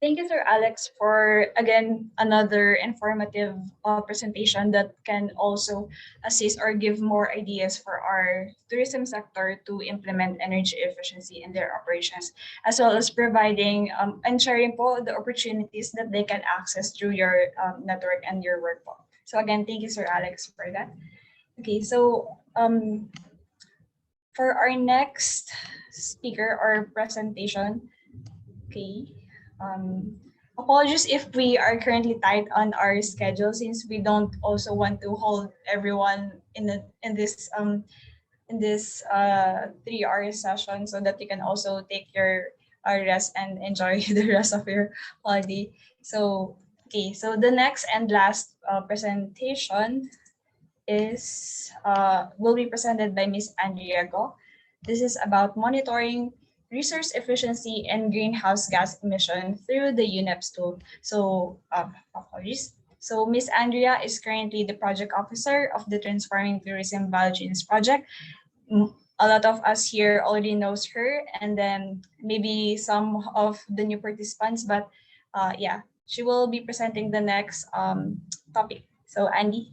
Speaker 1: Thank you, Sir Alex, for again another informative presentation that can also assist or give more ideas for our tourism sector to implement energy efficiency in their operations, as well as providing and sharing po the opportunities that they can access through your network and your work po. So again, thank you, Sir Alex, for that. Okay, so for our next speaker or presentation, okay. Apologies if we are currently tight on our schedule, since we don't also want to hold everyone in this 3-hour session, so that you can also take your rest and enjoy the rest of your holiday. So okay, so the next and last presentation is will be presented by Miss Andrea Go. This is about monitoring resource efficiency and greenhouse gas emission through the UNEPS tool. So, apologies. So, Miss Andrea is currently the project officer of the Transforming Tourism Value Chains project. A lot of us here already knows her, and then maybe some of the new participants, but yeah, she will be presenting the next topic. So, Andy.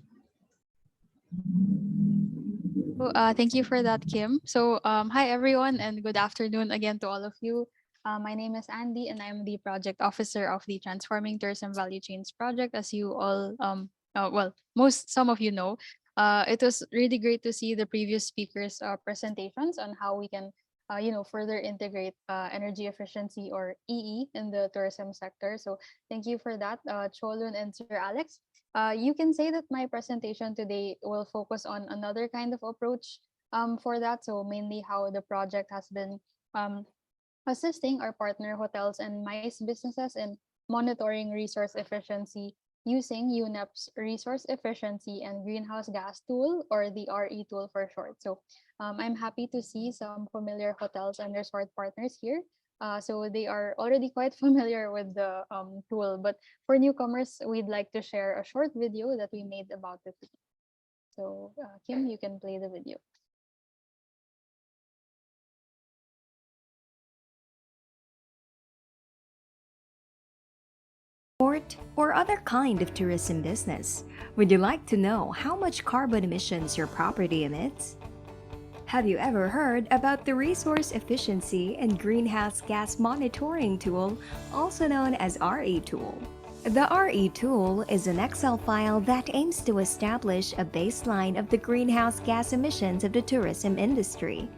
Speaker 4: Thank you for that, Kim. So, hi everyone, and good afternoon again to all of you. My name is Andy, and I'm the project officer of the Transforming Tourism Value Chains project. As you all, some of you know, it was really great to see the previous speakers' presentations on how we can, further integrate energy efficiency or EE in the tourism sector. So, thank you for that, Cholun and Sir Alex. You can say that my presentation today will focus on another kind of approach for that. So mainly how the project has been assisting our partner hotels and MICE businesses in monitoring resource efficiency using UNEP's Resource Efficiency and Greenhouse Gas Tool, or the RE tool for short. So I'm happy to see some familiar hotels and resort partners here. So they are already quite familiar with the tool, but for newcomers, we'd like to share a short video that we made about the tool. So Kim, you can play the video.
Speaker 5: Or other kind of tourism business, would you like to know how much carbon emissions your property emits? Have you ever heard about the Resource Efficiency and Greenhouse Gas Monitoring Tool, also known as RE tool? The RE tool is an Excel file that aims to establish a baseline of the greenhouse gas emissions of the tourism industry.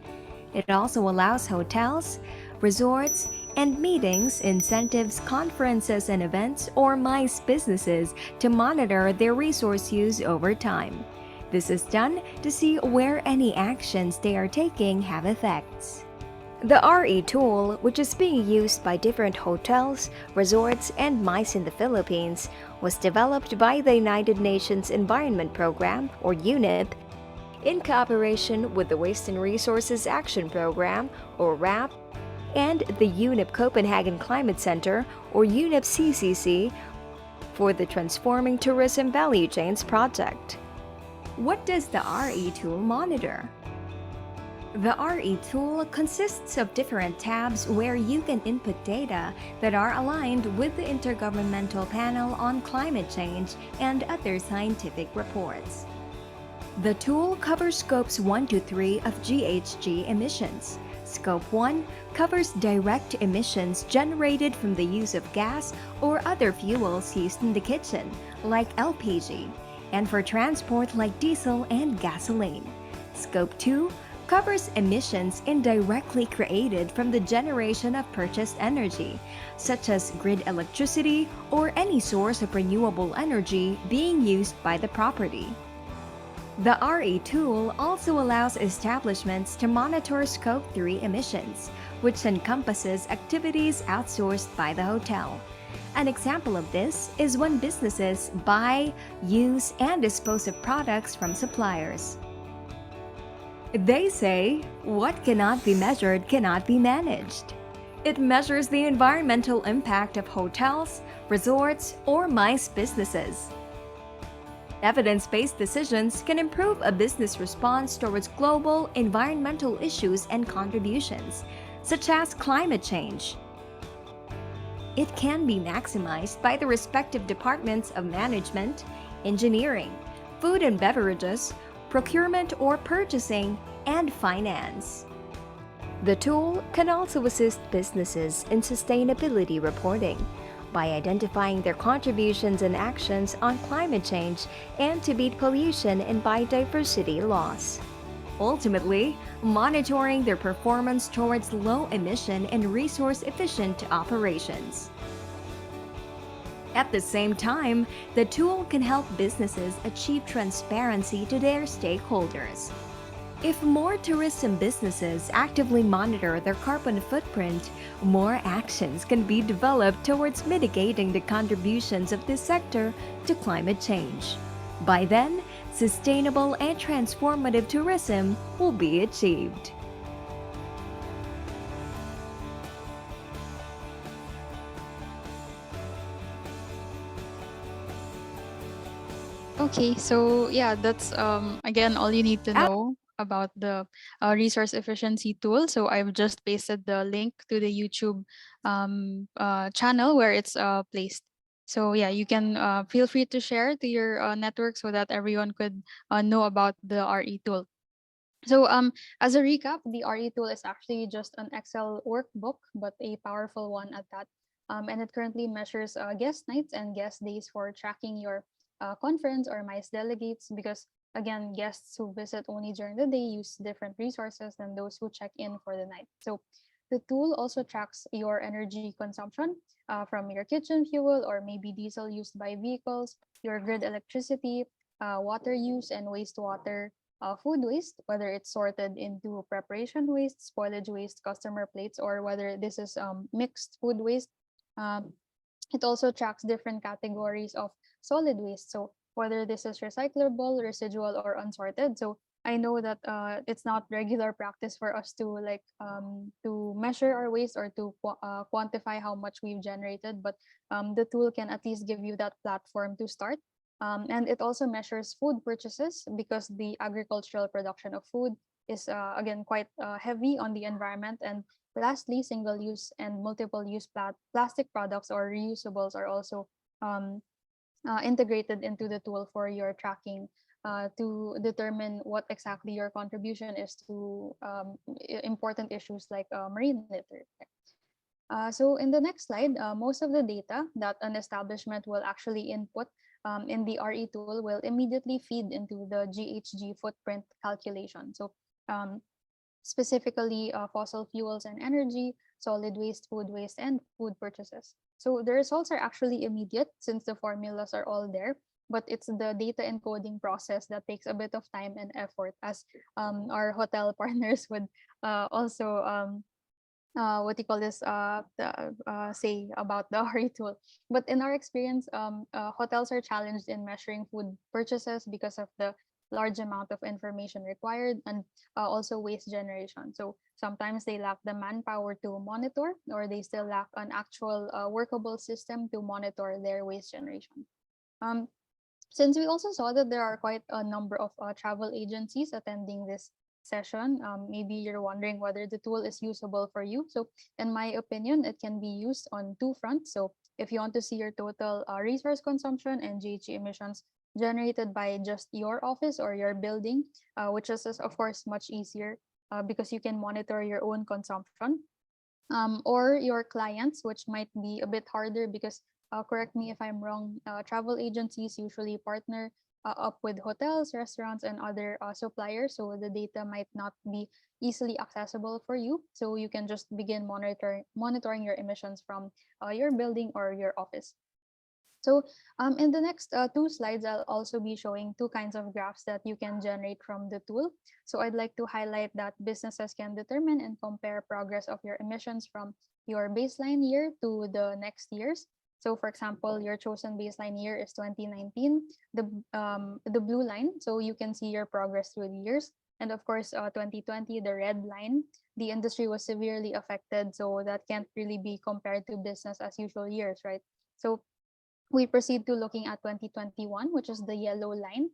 Speaker 5: It also allows hotels, resorts, and meetings, incentives, conferences, and events, or MICE businesses to monitor their resource use over time. This is done to see where any actions they are taking have effects. The RE tool, which is being used by different hotels, resorts, and MICE in the Philippines, was developed by the United Nations Environment Program, or UNEP, in cooperation with the Waste and Resources Action Program, or WRAP, and the UNEP Copenhagen Climate Center, or UNEP CCC, for the Transforming Tourism Value Chains project. What does the RE tool monitor? The RE tool consists of different tabs where you can input data that are aligned with the Intergovernmental Panel on Climate Change and other scientific reports. The tool covers scopes 1 to 3 of GHG emissions. Scope 1 covers direct emissions generated from the use of gas or other fuels used in the kitchen, like LPG, and for transport like diesel and gasoline. Scope 2 covers emissions indirectly created from the generation of purchased energy, such as grid electricity or any source of renewable energy being used by the property. The RE tool also allows establishments to monitor Scope 3 emissions, which encompasses activities outsourced by the hotel. An example of this is when businesses buy, use, and dispose of products from suppliers. They say, what cannot be measured cannot be managed. It measures the environmental impact of hotels, resorts, or MICE businesses. Evidence-based decisions can improve a business response towards global environmental issues and contributions, such as climate change. It can be maximized by the respective departments of management, engineering, food and beverages, procurement or purchasing, and finance. The tool can also assist businesses in sustainability reporting by identifying their contributions and actions on climate change and to beat pollution and biodiversity loss. Ultimately, monitoring their performance towards low emission and resource efficient operations. At the same time, the tool can help businesses achieve transparency to their stakeholders. If more tourism businesses actively monitor their carbon footprint, more actions can be developed towards mitigating the contributions of this sector to climate change. By then, sustainable and transformative tourism will be achieved.
Speaker 4: Okay, so yeah, that's again all you need to know about the resource efficiency tool. So I've just pasted the link to the YouTube channel where it's placed. So yeah, you can feel free to share to your network so that everyone could know about the RE tool. So as a recap, the RE tool is actually just an Excel workbook, but a powerful one at that. And it currently measures guest nights and guest days for tracking your conference or MICE delegates, because again, guests who visit only during the day use different resources than those who check in for the night. So the tool also tracks your energy consumption from your kitchen fuel or maybe diesel used by vehicles, your grid electricity, water use and wastewater, food waste, whether it's sorted into preparation waste, spoilage waste, customer plates, or whether this is mixed food waste. Um, it also tracks different categories of solid waste. So whether this is recyclable, residual, or unsorted. So I know that it's not regular practice for us to measure our waste or to quantify how much we've generated, but the tool can at least give you that platform to start. And it also measures food purchases, because the agricultural production of food is again quite heavy on the environment. And lastly, single-use and multiple-use plastic products or reusables are also integrated into the tool for your tracking to determine what exactly your contribution is to important issues like marine litter. So in the next slide, most of the data that an establishment will actually input in the RE tool will immediately feed into the GHG footprint calculation. So specifically fossil fuels and energy, solid waste, food waste, and food purchases. So the results are actually immediate since the formulas are all there, but it's the data encoding process that takes a bit of time and effort, as our hotel partners would also what do you call this say about the RE tool. But in our experience, hotels are challenged in measuring food purchases because of the large amount of information required, and also waste generation. So sometimes they lack the manpower to monitor, or they still lack an actual workable system to monitor their waste generation. Since we also saw that there are quite a number of travel agencies attending this session, maybe you're wondering whether the tool is usable for you. So in my opinion, it can be used on two fronts. So if you want to see your total resource consumption and GHG emissions generated by just your office or your building, which is of course much easier because you can monitor your own consumption, or your clients, which might be a bit harder because correct me if I'm wrong, travel agencies usually partner up with hotels, restaurants, and other suppliers, so the data might not be easily accessible for you. So you can just begin monitoring your emissions from your building or your office. So in the next two slides, I'll also be showing two kinds of graphs that you can generate from the tool. So I'd like to highlight that businesses can determine and compare progress of your emissions from your baseline year to the next years. So for example, your chosen baseline year is 2019, the blue line, so you can see your progress through the years. And of course, 2020, the red line, the industry was severely affected, so that can't really be compared to business as usual years, right? So we proceed to looking at 2021, which is the yellow line.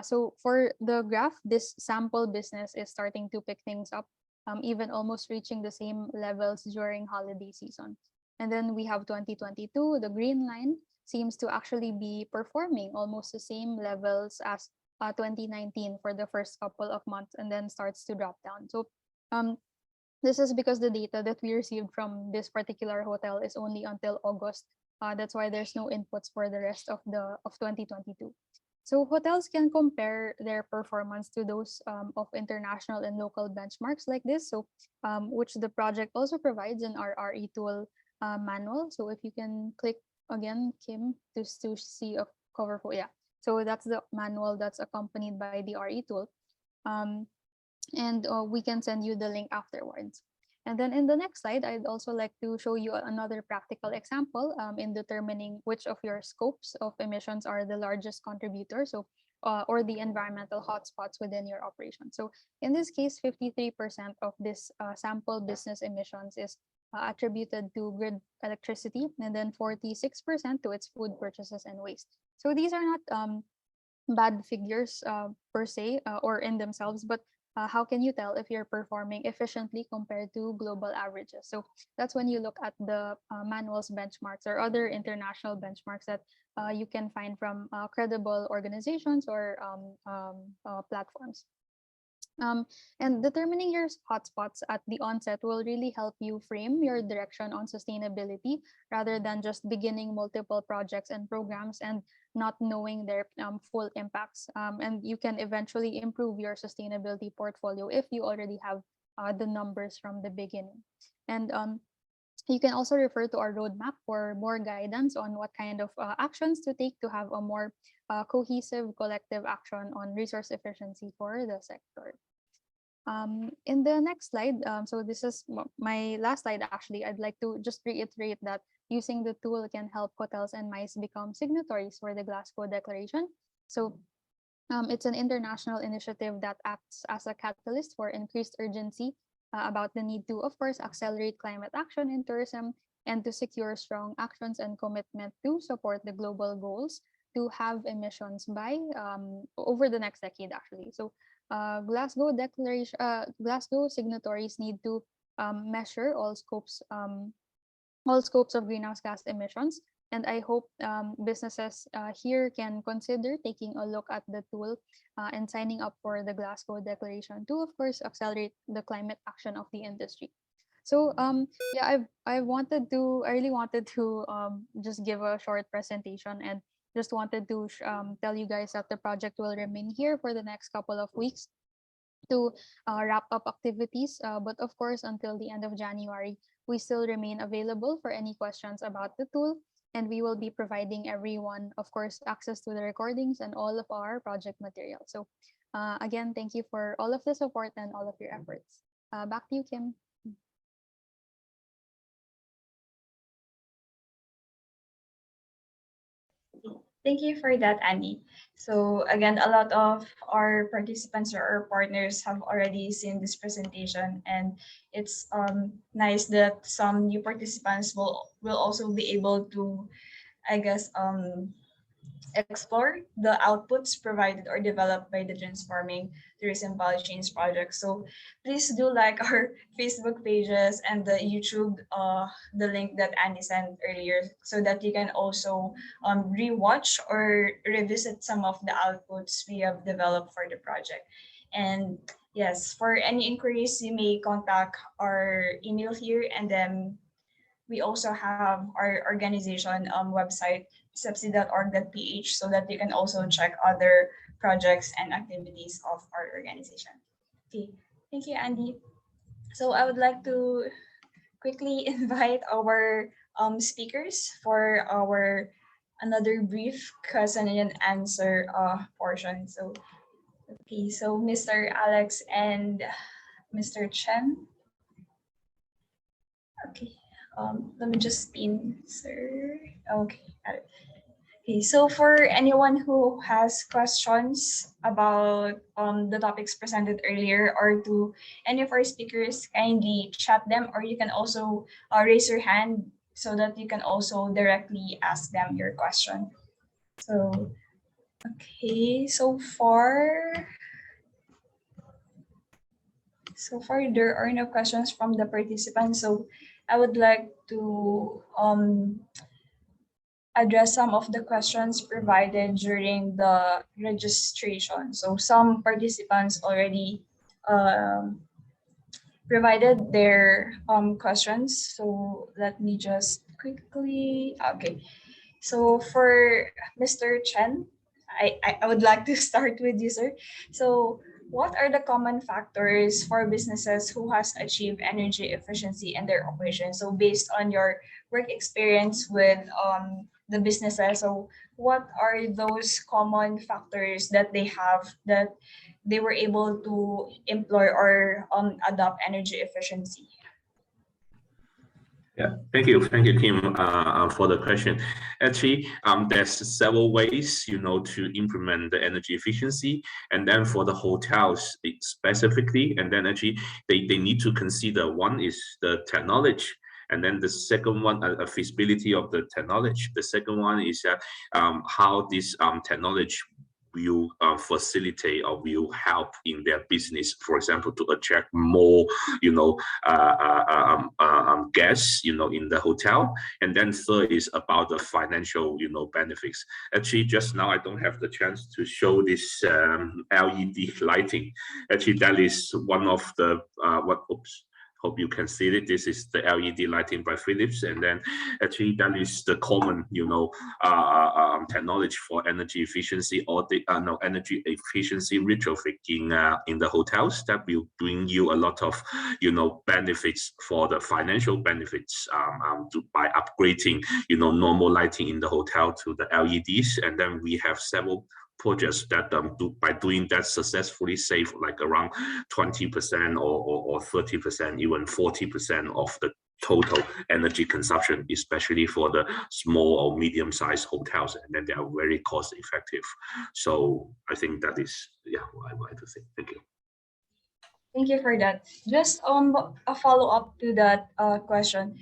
Speaker 4: So for the graph, this sample business is starting to pick things up, even almost reaching the same levels during holiday season. And then we have 2022, the green line seems to actually be performing almost the same levels as 2019 for the first couple of months, and then starts to drop down. So um, this is because the data that we received from this particular hotel is only until August. That's why there's no inputs for the rest of 2022. So hotels can compare their performance to those of international and local benchmarks like this. So which the project also provides in our RE tool manual. So if you can click again, Kim, to see a cover photo. Yeah. So that's the manual that's accompanied by the RE tool. And we can send you the link afterwards. And then in the next slide, I'd also like to show you another practical example in determining which of your scopes of emissions are the largest contributor, so or the environmental hotspots within your operation. So in this case, 53% of this sample business emissions is attributed to grid electricity, and then 46% to its food purchases and waste. So these are not bad figures per se or in themselves, but how can you tell if you're performing efficiently compared to global averages? So that's when you look at the manuals benchmarks or other international benchmarks that you can find from credible organizations or platforms. And determining your hotspots at the onset will really help you frame your direction on sustainability rather than just beginning multiple projects and programs and not knowing their full impacts. And you can eventually improve your sustainability portfolio if you already have the numbers from the beginning. And you can also refer to our roadmap for more guidance on what kind of actions to take to have a more cohesive collective action on resource efficiency for the sector. In the next slide, so this is my last slide actually, I'd like to just reiterate that using the tool can help hotels and MICE become signatories for the Glasgow Declaration. So it's an international initiative that acts as a catalyst for increased urgency about the need to, of course, accelerate climate action in tourism and to secure strong actions and commitment to support the global goals to have emissions by over the next decade, actually. So Glasgow Declaration, Glasgow signatories need to measure all scopes of greenhouse gas emissions. And I hope businesses here can consider taking a look at the tool and signing up for the Glasgow Declaration to, of course, accelerate the climate action of the industry. So yeah, I really wanted to just give a short presentation and just wanted to tell you guys that the project will remain here for the next couple of weeks to wrap up activities. But of course, until the end of January, we still remain available for any questions about the tool. And we will be providing everyone, of course, access to the recordings and all of our project material. So again, thank you for all of the support and all of your efforts. Back to you, Kim.
Speaker 1: Thank you for that, Annie. So again, a lot of our participants or our partners have already seen this presentation, and it's nice that some new participants will also be able to, I guess, explore the outputs provided or developed by the Transforming Tourism Value Chains project. So please do like our Facebook pages and the YouTube, the link that Annie sent earlier, so that you can also rewatch or revisit some of the outputs we have developed for the project. And yes, for any inquiries, you may contact our email here, and then we also have our organization website, sepsi.org.ph, so that you can also check other projects and activities of our organization. Okay, thank you, Andy. So I would like to quickly invite our speakers for our another brief question and answer portion. So, okay, so Mr. Alex and Mr. Chen. Okay. Let me just answer. Okay, got it. Okay, so for anyone who has questions about the topics presented earlier or to any of our speakers, kindly chat them, or you can also raise your hand so that you can also directly ask them your question. So, okay, so far there are no questions from the participants. So I would like to address some of the questions provided during the registration. So some participants already provided their questions. So let me just quickly, okay. So for Mr. Chen, I would like to start with you, sir. So what are the common factors for businesses who has achieved energy efficiency in their operations? So based on your work experience with the businesses, so what are those common factors that they have that they were able to employ or adopt energy efficiency?
Speaker 2: Yeah, thank you, Kim, for the question. Actually, there's several ways, to implement the energy efficiency, and then for the hotels specifically, and then actually they need to consider one is the technology. And then the second one, a feasibility of the technology. The second one is how this technology will facilitate or will help in their business, for example, to attract more, guests, in the hotel. And then third is about the financial, benefits. Actually, just now I don't have the chance to show this LED lighting. Actually, that is one of the hope you can see it. This is the LED lighting by Philips, and then actually that is the common, technology for energy efficiency or the energy efficiency retrofitting in the hotels that will bring you a lot of, benefits for the financial benefits by upgrading, normal lighting in the hotel to the LEDs, and then we have several projects that by doing that successfully save like around 20% or 30%, even 40% of the total energy consumption, especially for the small or medium-sized hotels, and then they are very cost effective. So I think that is what I would like to say. Thank you.
Speaker 1: Thank you for that. Just a follow-up to that question.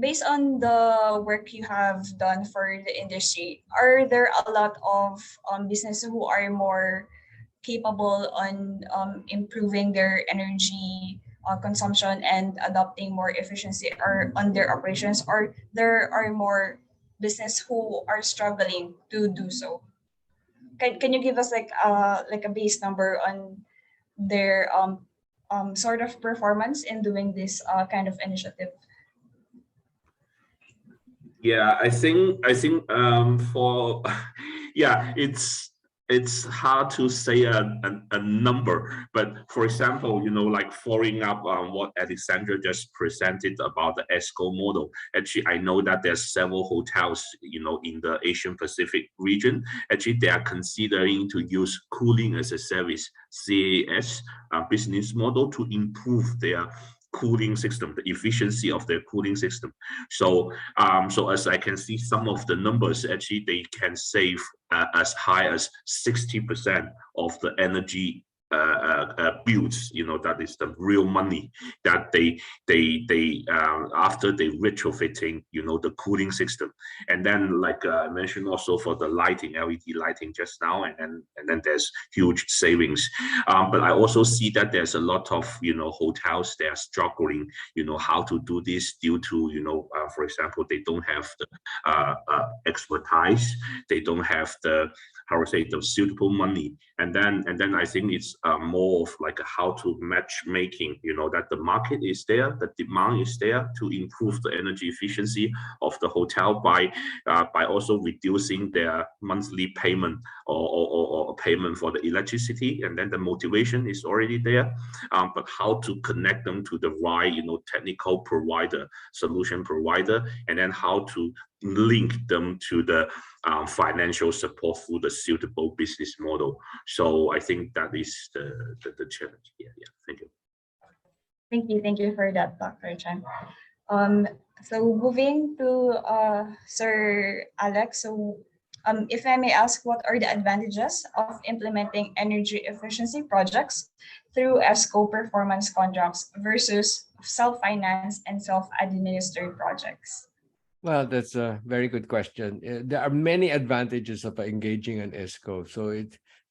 Speaker 1: Based on the work you have done for the industry, are there a lot of businesses who are more capable on improving their energy consumption and adopting more efficiency or on their operations, or there are more business who are struggling to do so? Can you give us like a base number on their sort of performance in doing this kind of initiative?
Speaker 2: Yeah, I think for it's hard to say a number, but for example, like following up on what Alexandra just presented about the ESCO model. Actually, I know that there's several hotels, in the Asian Pacific region. Actually, they are considering to use cooling as a service, CAS, business model to improve their cooling system, the efficiency of their cooling system. So as I can see some of the numbers, actually they can save as high as 60% of the energy bills. That is the real money that they after they retrofitting, the cooling system. And then like I mentioned also for the lighting, LED lighting just now, and then there's huge savings. But I also see that there's a lot of hotels, they are struggling, how to do this due to for example, they don't have the expertise, they don't have the the suitable money, and then I think it's more of like how to matchmaking, that the market is there, the demand is there to improve the energy efficiency of the hotel by also reducing their monthly payment or payment for the electricity, and then the motivation is already there, but how to connect them to the right technical provider, solution provider, and then how to link them to the financial support through the suitable business model. So I think that is the challenge. Yeah. Thank you.
Speaker 1: Thank you for that, Dr. Chen. Um, so moving to Sir Alex, so if I may ask, what are the advantages of implementing energy efficiency projects through ESCO performance contracts versus self-financed and self-administered projects?
Speaker 3: Well, that's a very good question. There are many advantages of engaging an ESCO. So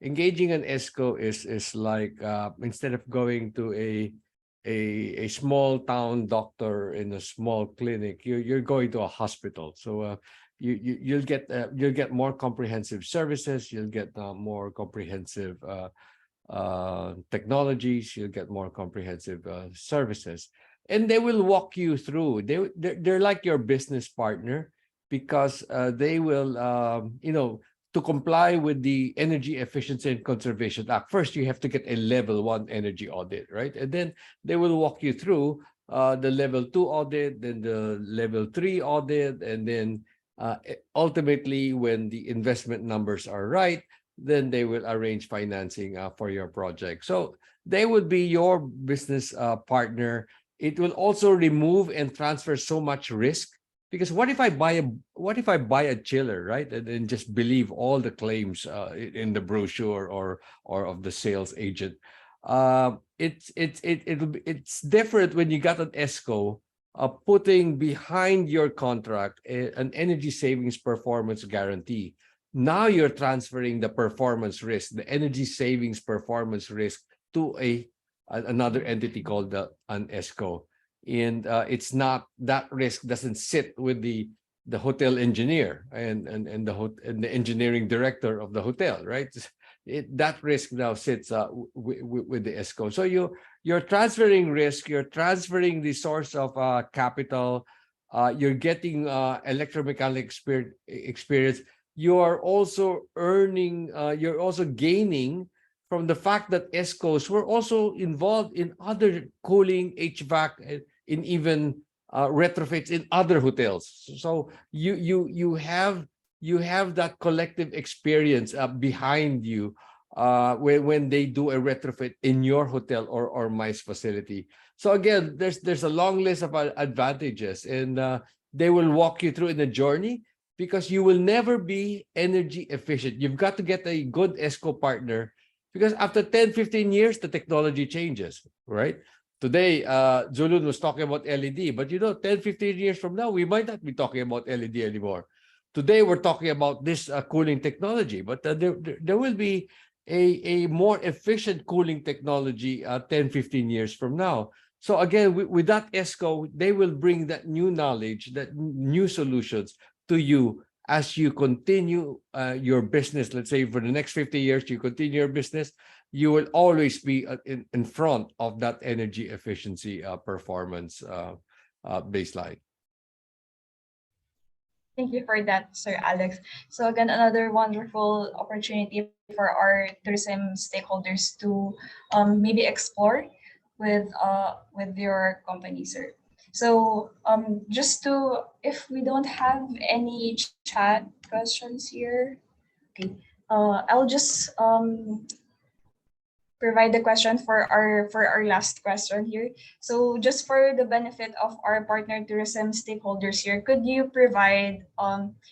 Speaker 3: engaging an ESCO is like instead of going to a small town doctor in a small clinic, you're going to a hospital. So you'll get more comprehensive services. You'll get more comprehensive technologies. You'll get more comprehensive services, and they will walk you through. They're like your business partner, because they will to comply with the Energy Efficiency and Conservation Act. First, you have to get a level 1 energy audit, right? And then they will walk you through the level 2 audit, then the level 3 audit, and then ultimately, when the investment numbers are right, then they will arrange financing for your project. So they would be your business partner. It will also remove and transfer so much risk, because what if I buy a chiller, right, and then just believe all the claims in the brochure or of the sales agent? It's different when you got an ESCO putting behind your contract an energy savings performance guarantee. Now you're transferring the performance risk, the energy savings performance risk, to another entity called an ESCO. And it's not, that risk doesn't sit with the hotel engineer and the engineering director of the hotel, right? That risk now sits with the ESCO. So you're transferring risk, you're transferring the source of capital, you're getting electromechanical experience. You're also earning, you're also gaining from the fact that ESCOs were also involved in other cooling, HVAC, in even retrofits in other hotels. So you have that collective experience behind you when they do a retrofit in your hotel or MICE facility. So again, there's a long list of advantages, and they will walk you through in the journey, because you will never be energy efficient. You've got to get a good ESCO partner, because after 10, 15 years, the technology changes, right? Today, Zulun was talking about LED, but 10, 15 years from now, we might not be talking about LED anymore. Today, we're talking about this cooling technology, but there will be a more efficient cooling technology 10, 15 years from now. So again, with that ESCO, they will bring that new knowledge, that new solutions to you as you continue your business. Let's say for the next 50 years, you continue your business, you will always be in front of that energy efficiency performance baseline.
Speaker 1: Thank you for that, Sir Alex. So again, another wonderful opportunity for our tourism stakeholders to maybe explore with your company, sir. So if we don't have any chat questions here, okay, I'll just provide the question for our last question here. So just for the benefit of our partner tourism stakeholders here, could you provide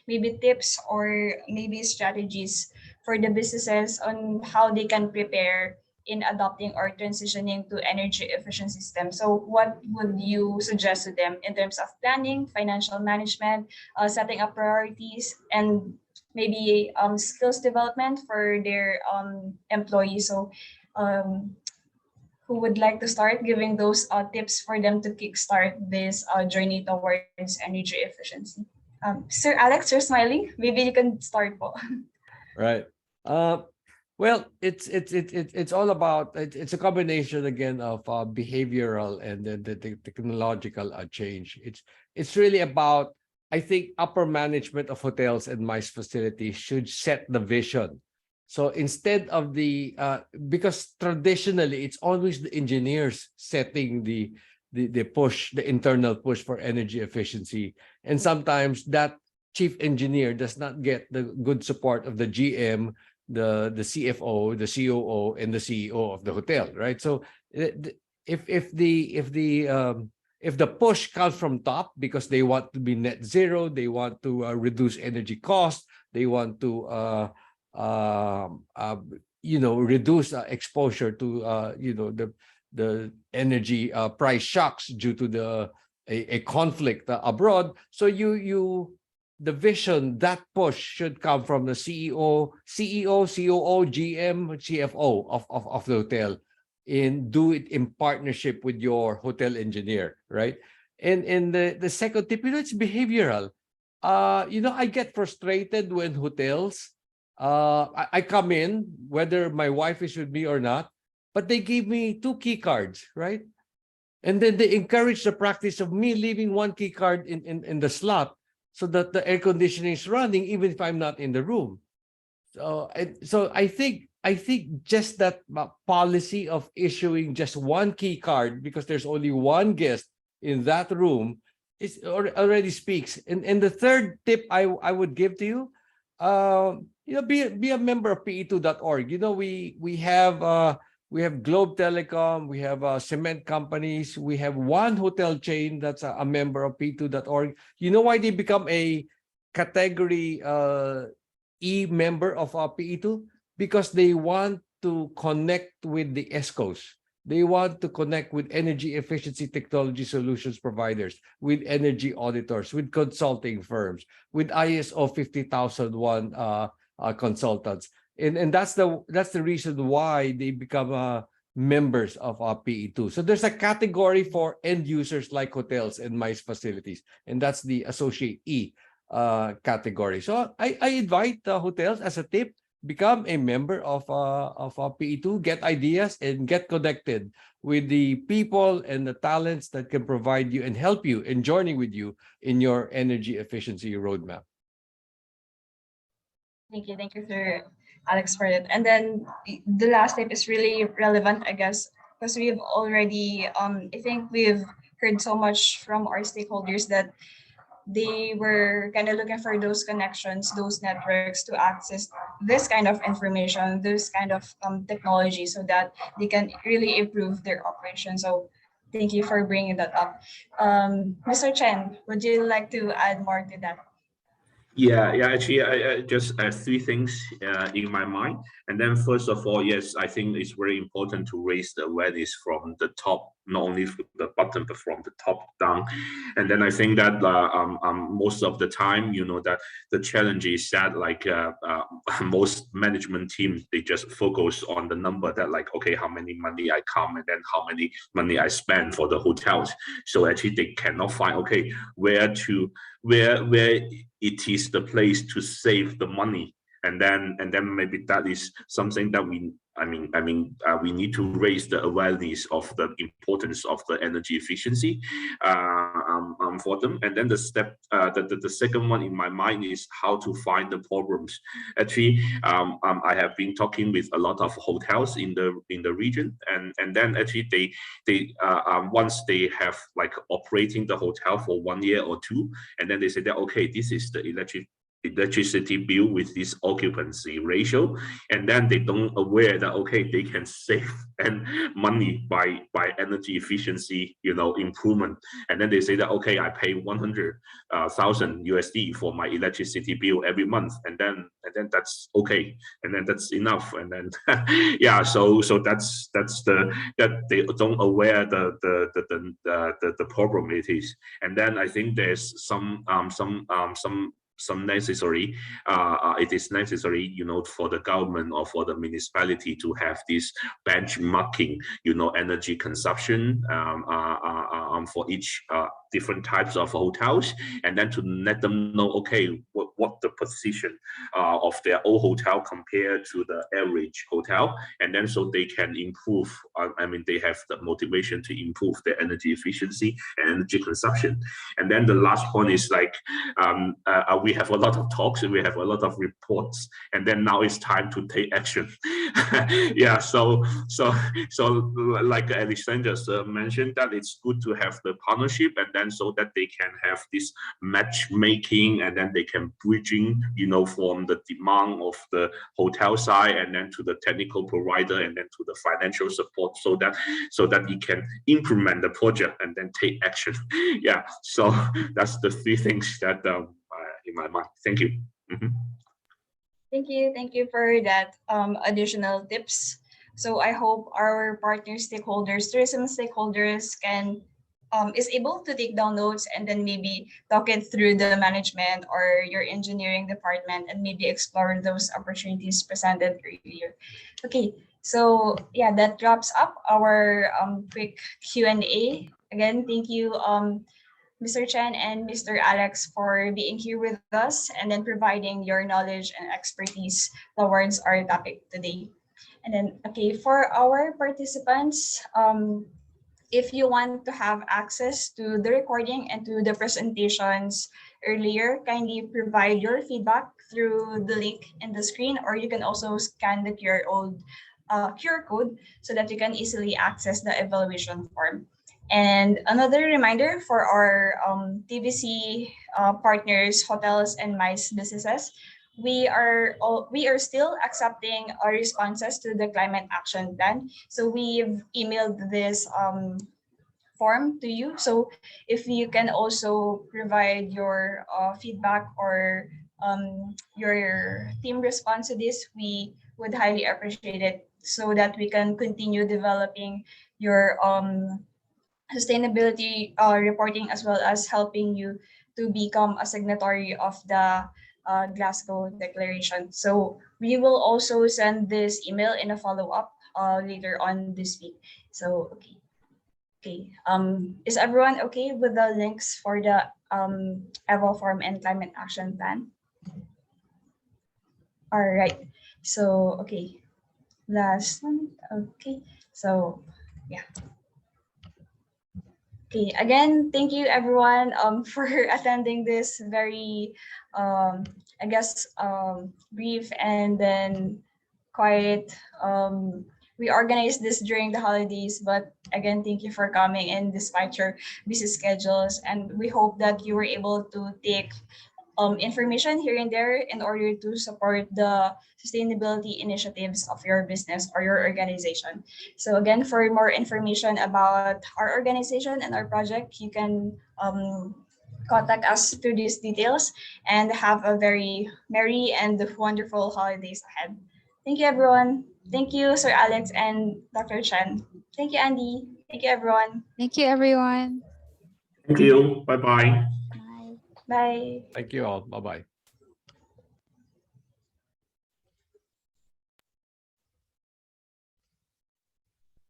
Speaker 1: maybe tips or maybe strategies for the businesses on how they can prepare in adopting or transitioning to energy efficient systems? So what would you suggest to them in terms of planning, financial management, setting up priorities, and maybe skills development for their employees? So who would like to start giving those tips for them to kickstart this journey towards energy efficiency? Sir Alex, you're smiling. Maybe you can start po.
Speaker 3: Right. Well, it's all about, it's a combination again of behavioral and the technological change. It's really about, I think, upper management of hotels and MICE facilities should set the vision. So instead of because traditionally it's always the engineers setting the push, the internal push for energy efficiency, and sometimes that chief engineer does not get the good support of the GM, the CFO, the COO, and the CEO of the hotel, right? So if the if the push comes from top because they want to be net zero, they want to reduce energy costs, they want to reduce exposure to the energy price shocks due to a conflict abroad. So the vision, that push should come from the CEO, COO, GM, CFO of the hotel, and do it in partnership with your hotel engineer, right? And the second tip, it's behavioral. I get frustrated when hotels, I come in, whether my wife is with me or not, but they give me 2 key cards, right? And then they encourage the practice of me leaving 1 key card in the slot so that the air conditioning is running even if I'm not in the room. So I think just that policy of issuing just 1 key card because there's only 1 guest in that room is already speaks. And the third tip I would give to you, be a member of pe2.org. We have Globe Telecom, we have cement companies, we have one hotel chain that's a member of pe2.org. You know why they become a category E member of PE2? Because they want to connect with the ESCOs. They want to connect with energy efficiency technology solutions providers, with energy auditors, with consulting firms, with ISO 50001 consultants. And that's the reason why they become members of PE2. So there's a category for end users like hotels and MICE facilities, and that's the associate E category. So I invite hotels as a tip, become a member of PE2, get ideas and get connected with the people and the talents that can provide you and help you and journey with you in your energy efficiency roadmap.
Speaker 1: Thank you, Sir Alex, for it. And then the last tip is really relevant, I guess, because we've already, I think we've heard so much from our stakeholders that they were kind of looking for those connections, those networks to access this kind of information, this kind of technology so that they can really improve their operation. So thank you for bringing that up. Mr. Chen, would you like to add more to that?
Speaker 2: Yeah. Actually, I just 3 things in my mind. And then first of all, yes, I think it's very important to raise the awareness from the top, not only from the bottom, but from the top down. And then I think that most of the time, that the challenge is that most management teams, they just focus on the number that okay, how many money I come and then how many money I spend for the hotels. So actually they cannot find, okay, where it is the place to save the money. And then maybe that is something that we need to raise the awareness of the importance of the energy efficiency for them. And then the second one in my mind is how to find the problems. Actually, I have been talking with a lot of hotels in the region, and then actually they once they have operating the hotel for 1 year or 2, and then they say that okay, this is the electricity bill with this occupancy ratio, and then they don't aware that okay, they can save money by energy efficiency improvement. And then they say that okay, I pay 100,000 USD for my electricity bill every month, and then that's okay, and then that's enough. And then yeah, so that's that they don't aware the problem it is. And then I think there's some necessary, it is necessary, for the government or for the municipality to have this benchmarking, energy consumption for each different types of hotels, and then to let them know, okay, what the position of their own hotel compared to the average hotel, and then so they can improve. They have the motivation to improve their energy efficiency and energy consumption. And then the last point is we have a lot of talks and we have a lot of reports, and then now it's time to take action. Yeah, so like Alexander mentioned, that it's good to have the partnership, and then so that they can have this matchmaking, and then they can bridging, from the demand of the hotel side, and then to the technical provider, and then to the financial support, so that you can implement the project and then take action. Yeah, so that's the three things that in my mind. Thank you. Mhm.
Speaker 1: Thank you for that additional tips. So I hope our partner stakeholders, tourism stakeholders, is able to take down notes and then maybe talk it through the management or your engineering department, and maybe explore those opportunities presented earlier. Okay, so yeah, that wraps up our quick Q&A. Again, thank you, Mr. Chen and Mr. Alex, for being here with us and then providing your knowledge and expertise towards our topic today. And then, okay, for our participants, if you want to have access to the recording and to the presentations earlier, kindly provide your feedback through the link in the screen, or you can also scan the QR code so that you can easily access the evaluation form. And another reminder for our TVC partners, hotels, and MICE businesses, we are still accepting our responses to the climate action plan. So we've emailed this form to you. So if you can also provide your feedback or your team response to this, we would highly appreciate it, so that we can continue developing your sustainability reporting, as well as helping you to become a signatory of the Glasgow Declaration. So we will also send this email in a follow-up later on this week. So okay. Is everyone okay with the links for the Eval Form and Climate Action Plan? All right. So okay, last one. Okay. So yeah. Okay, again, thank you everyone for attending this very, I guess, brief and then quite, we organized this during the holidays, but again, thank you for coming in despite your busy schedules. And we hope that you were able to take information here and there in order to support the sustainability initiatives of your business or your organization. So again, for more information about our organization and our project, you can contact us through these details, and have a very merry and wonderful holidays ahead. Thank you, everyone. Thank you, Sir Alex and Dr. Chen. Thank you, Andy. Thank you, everyone.
Speaker 4: Thank you, everyone.
Speaker 2: Thank you. Bye-bye.
Speaker 4: Bye.
Speaker 1: Bye.
Speaker 3: Thank you all. Bye-bye.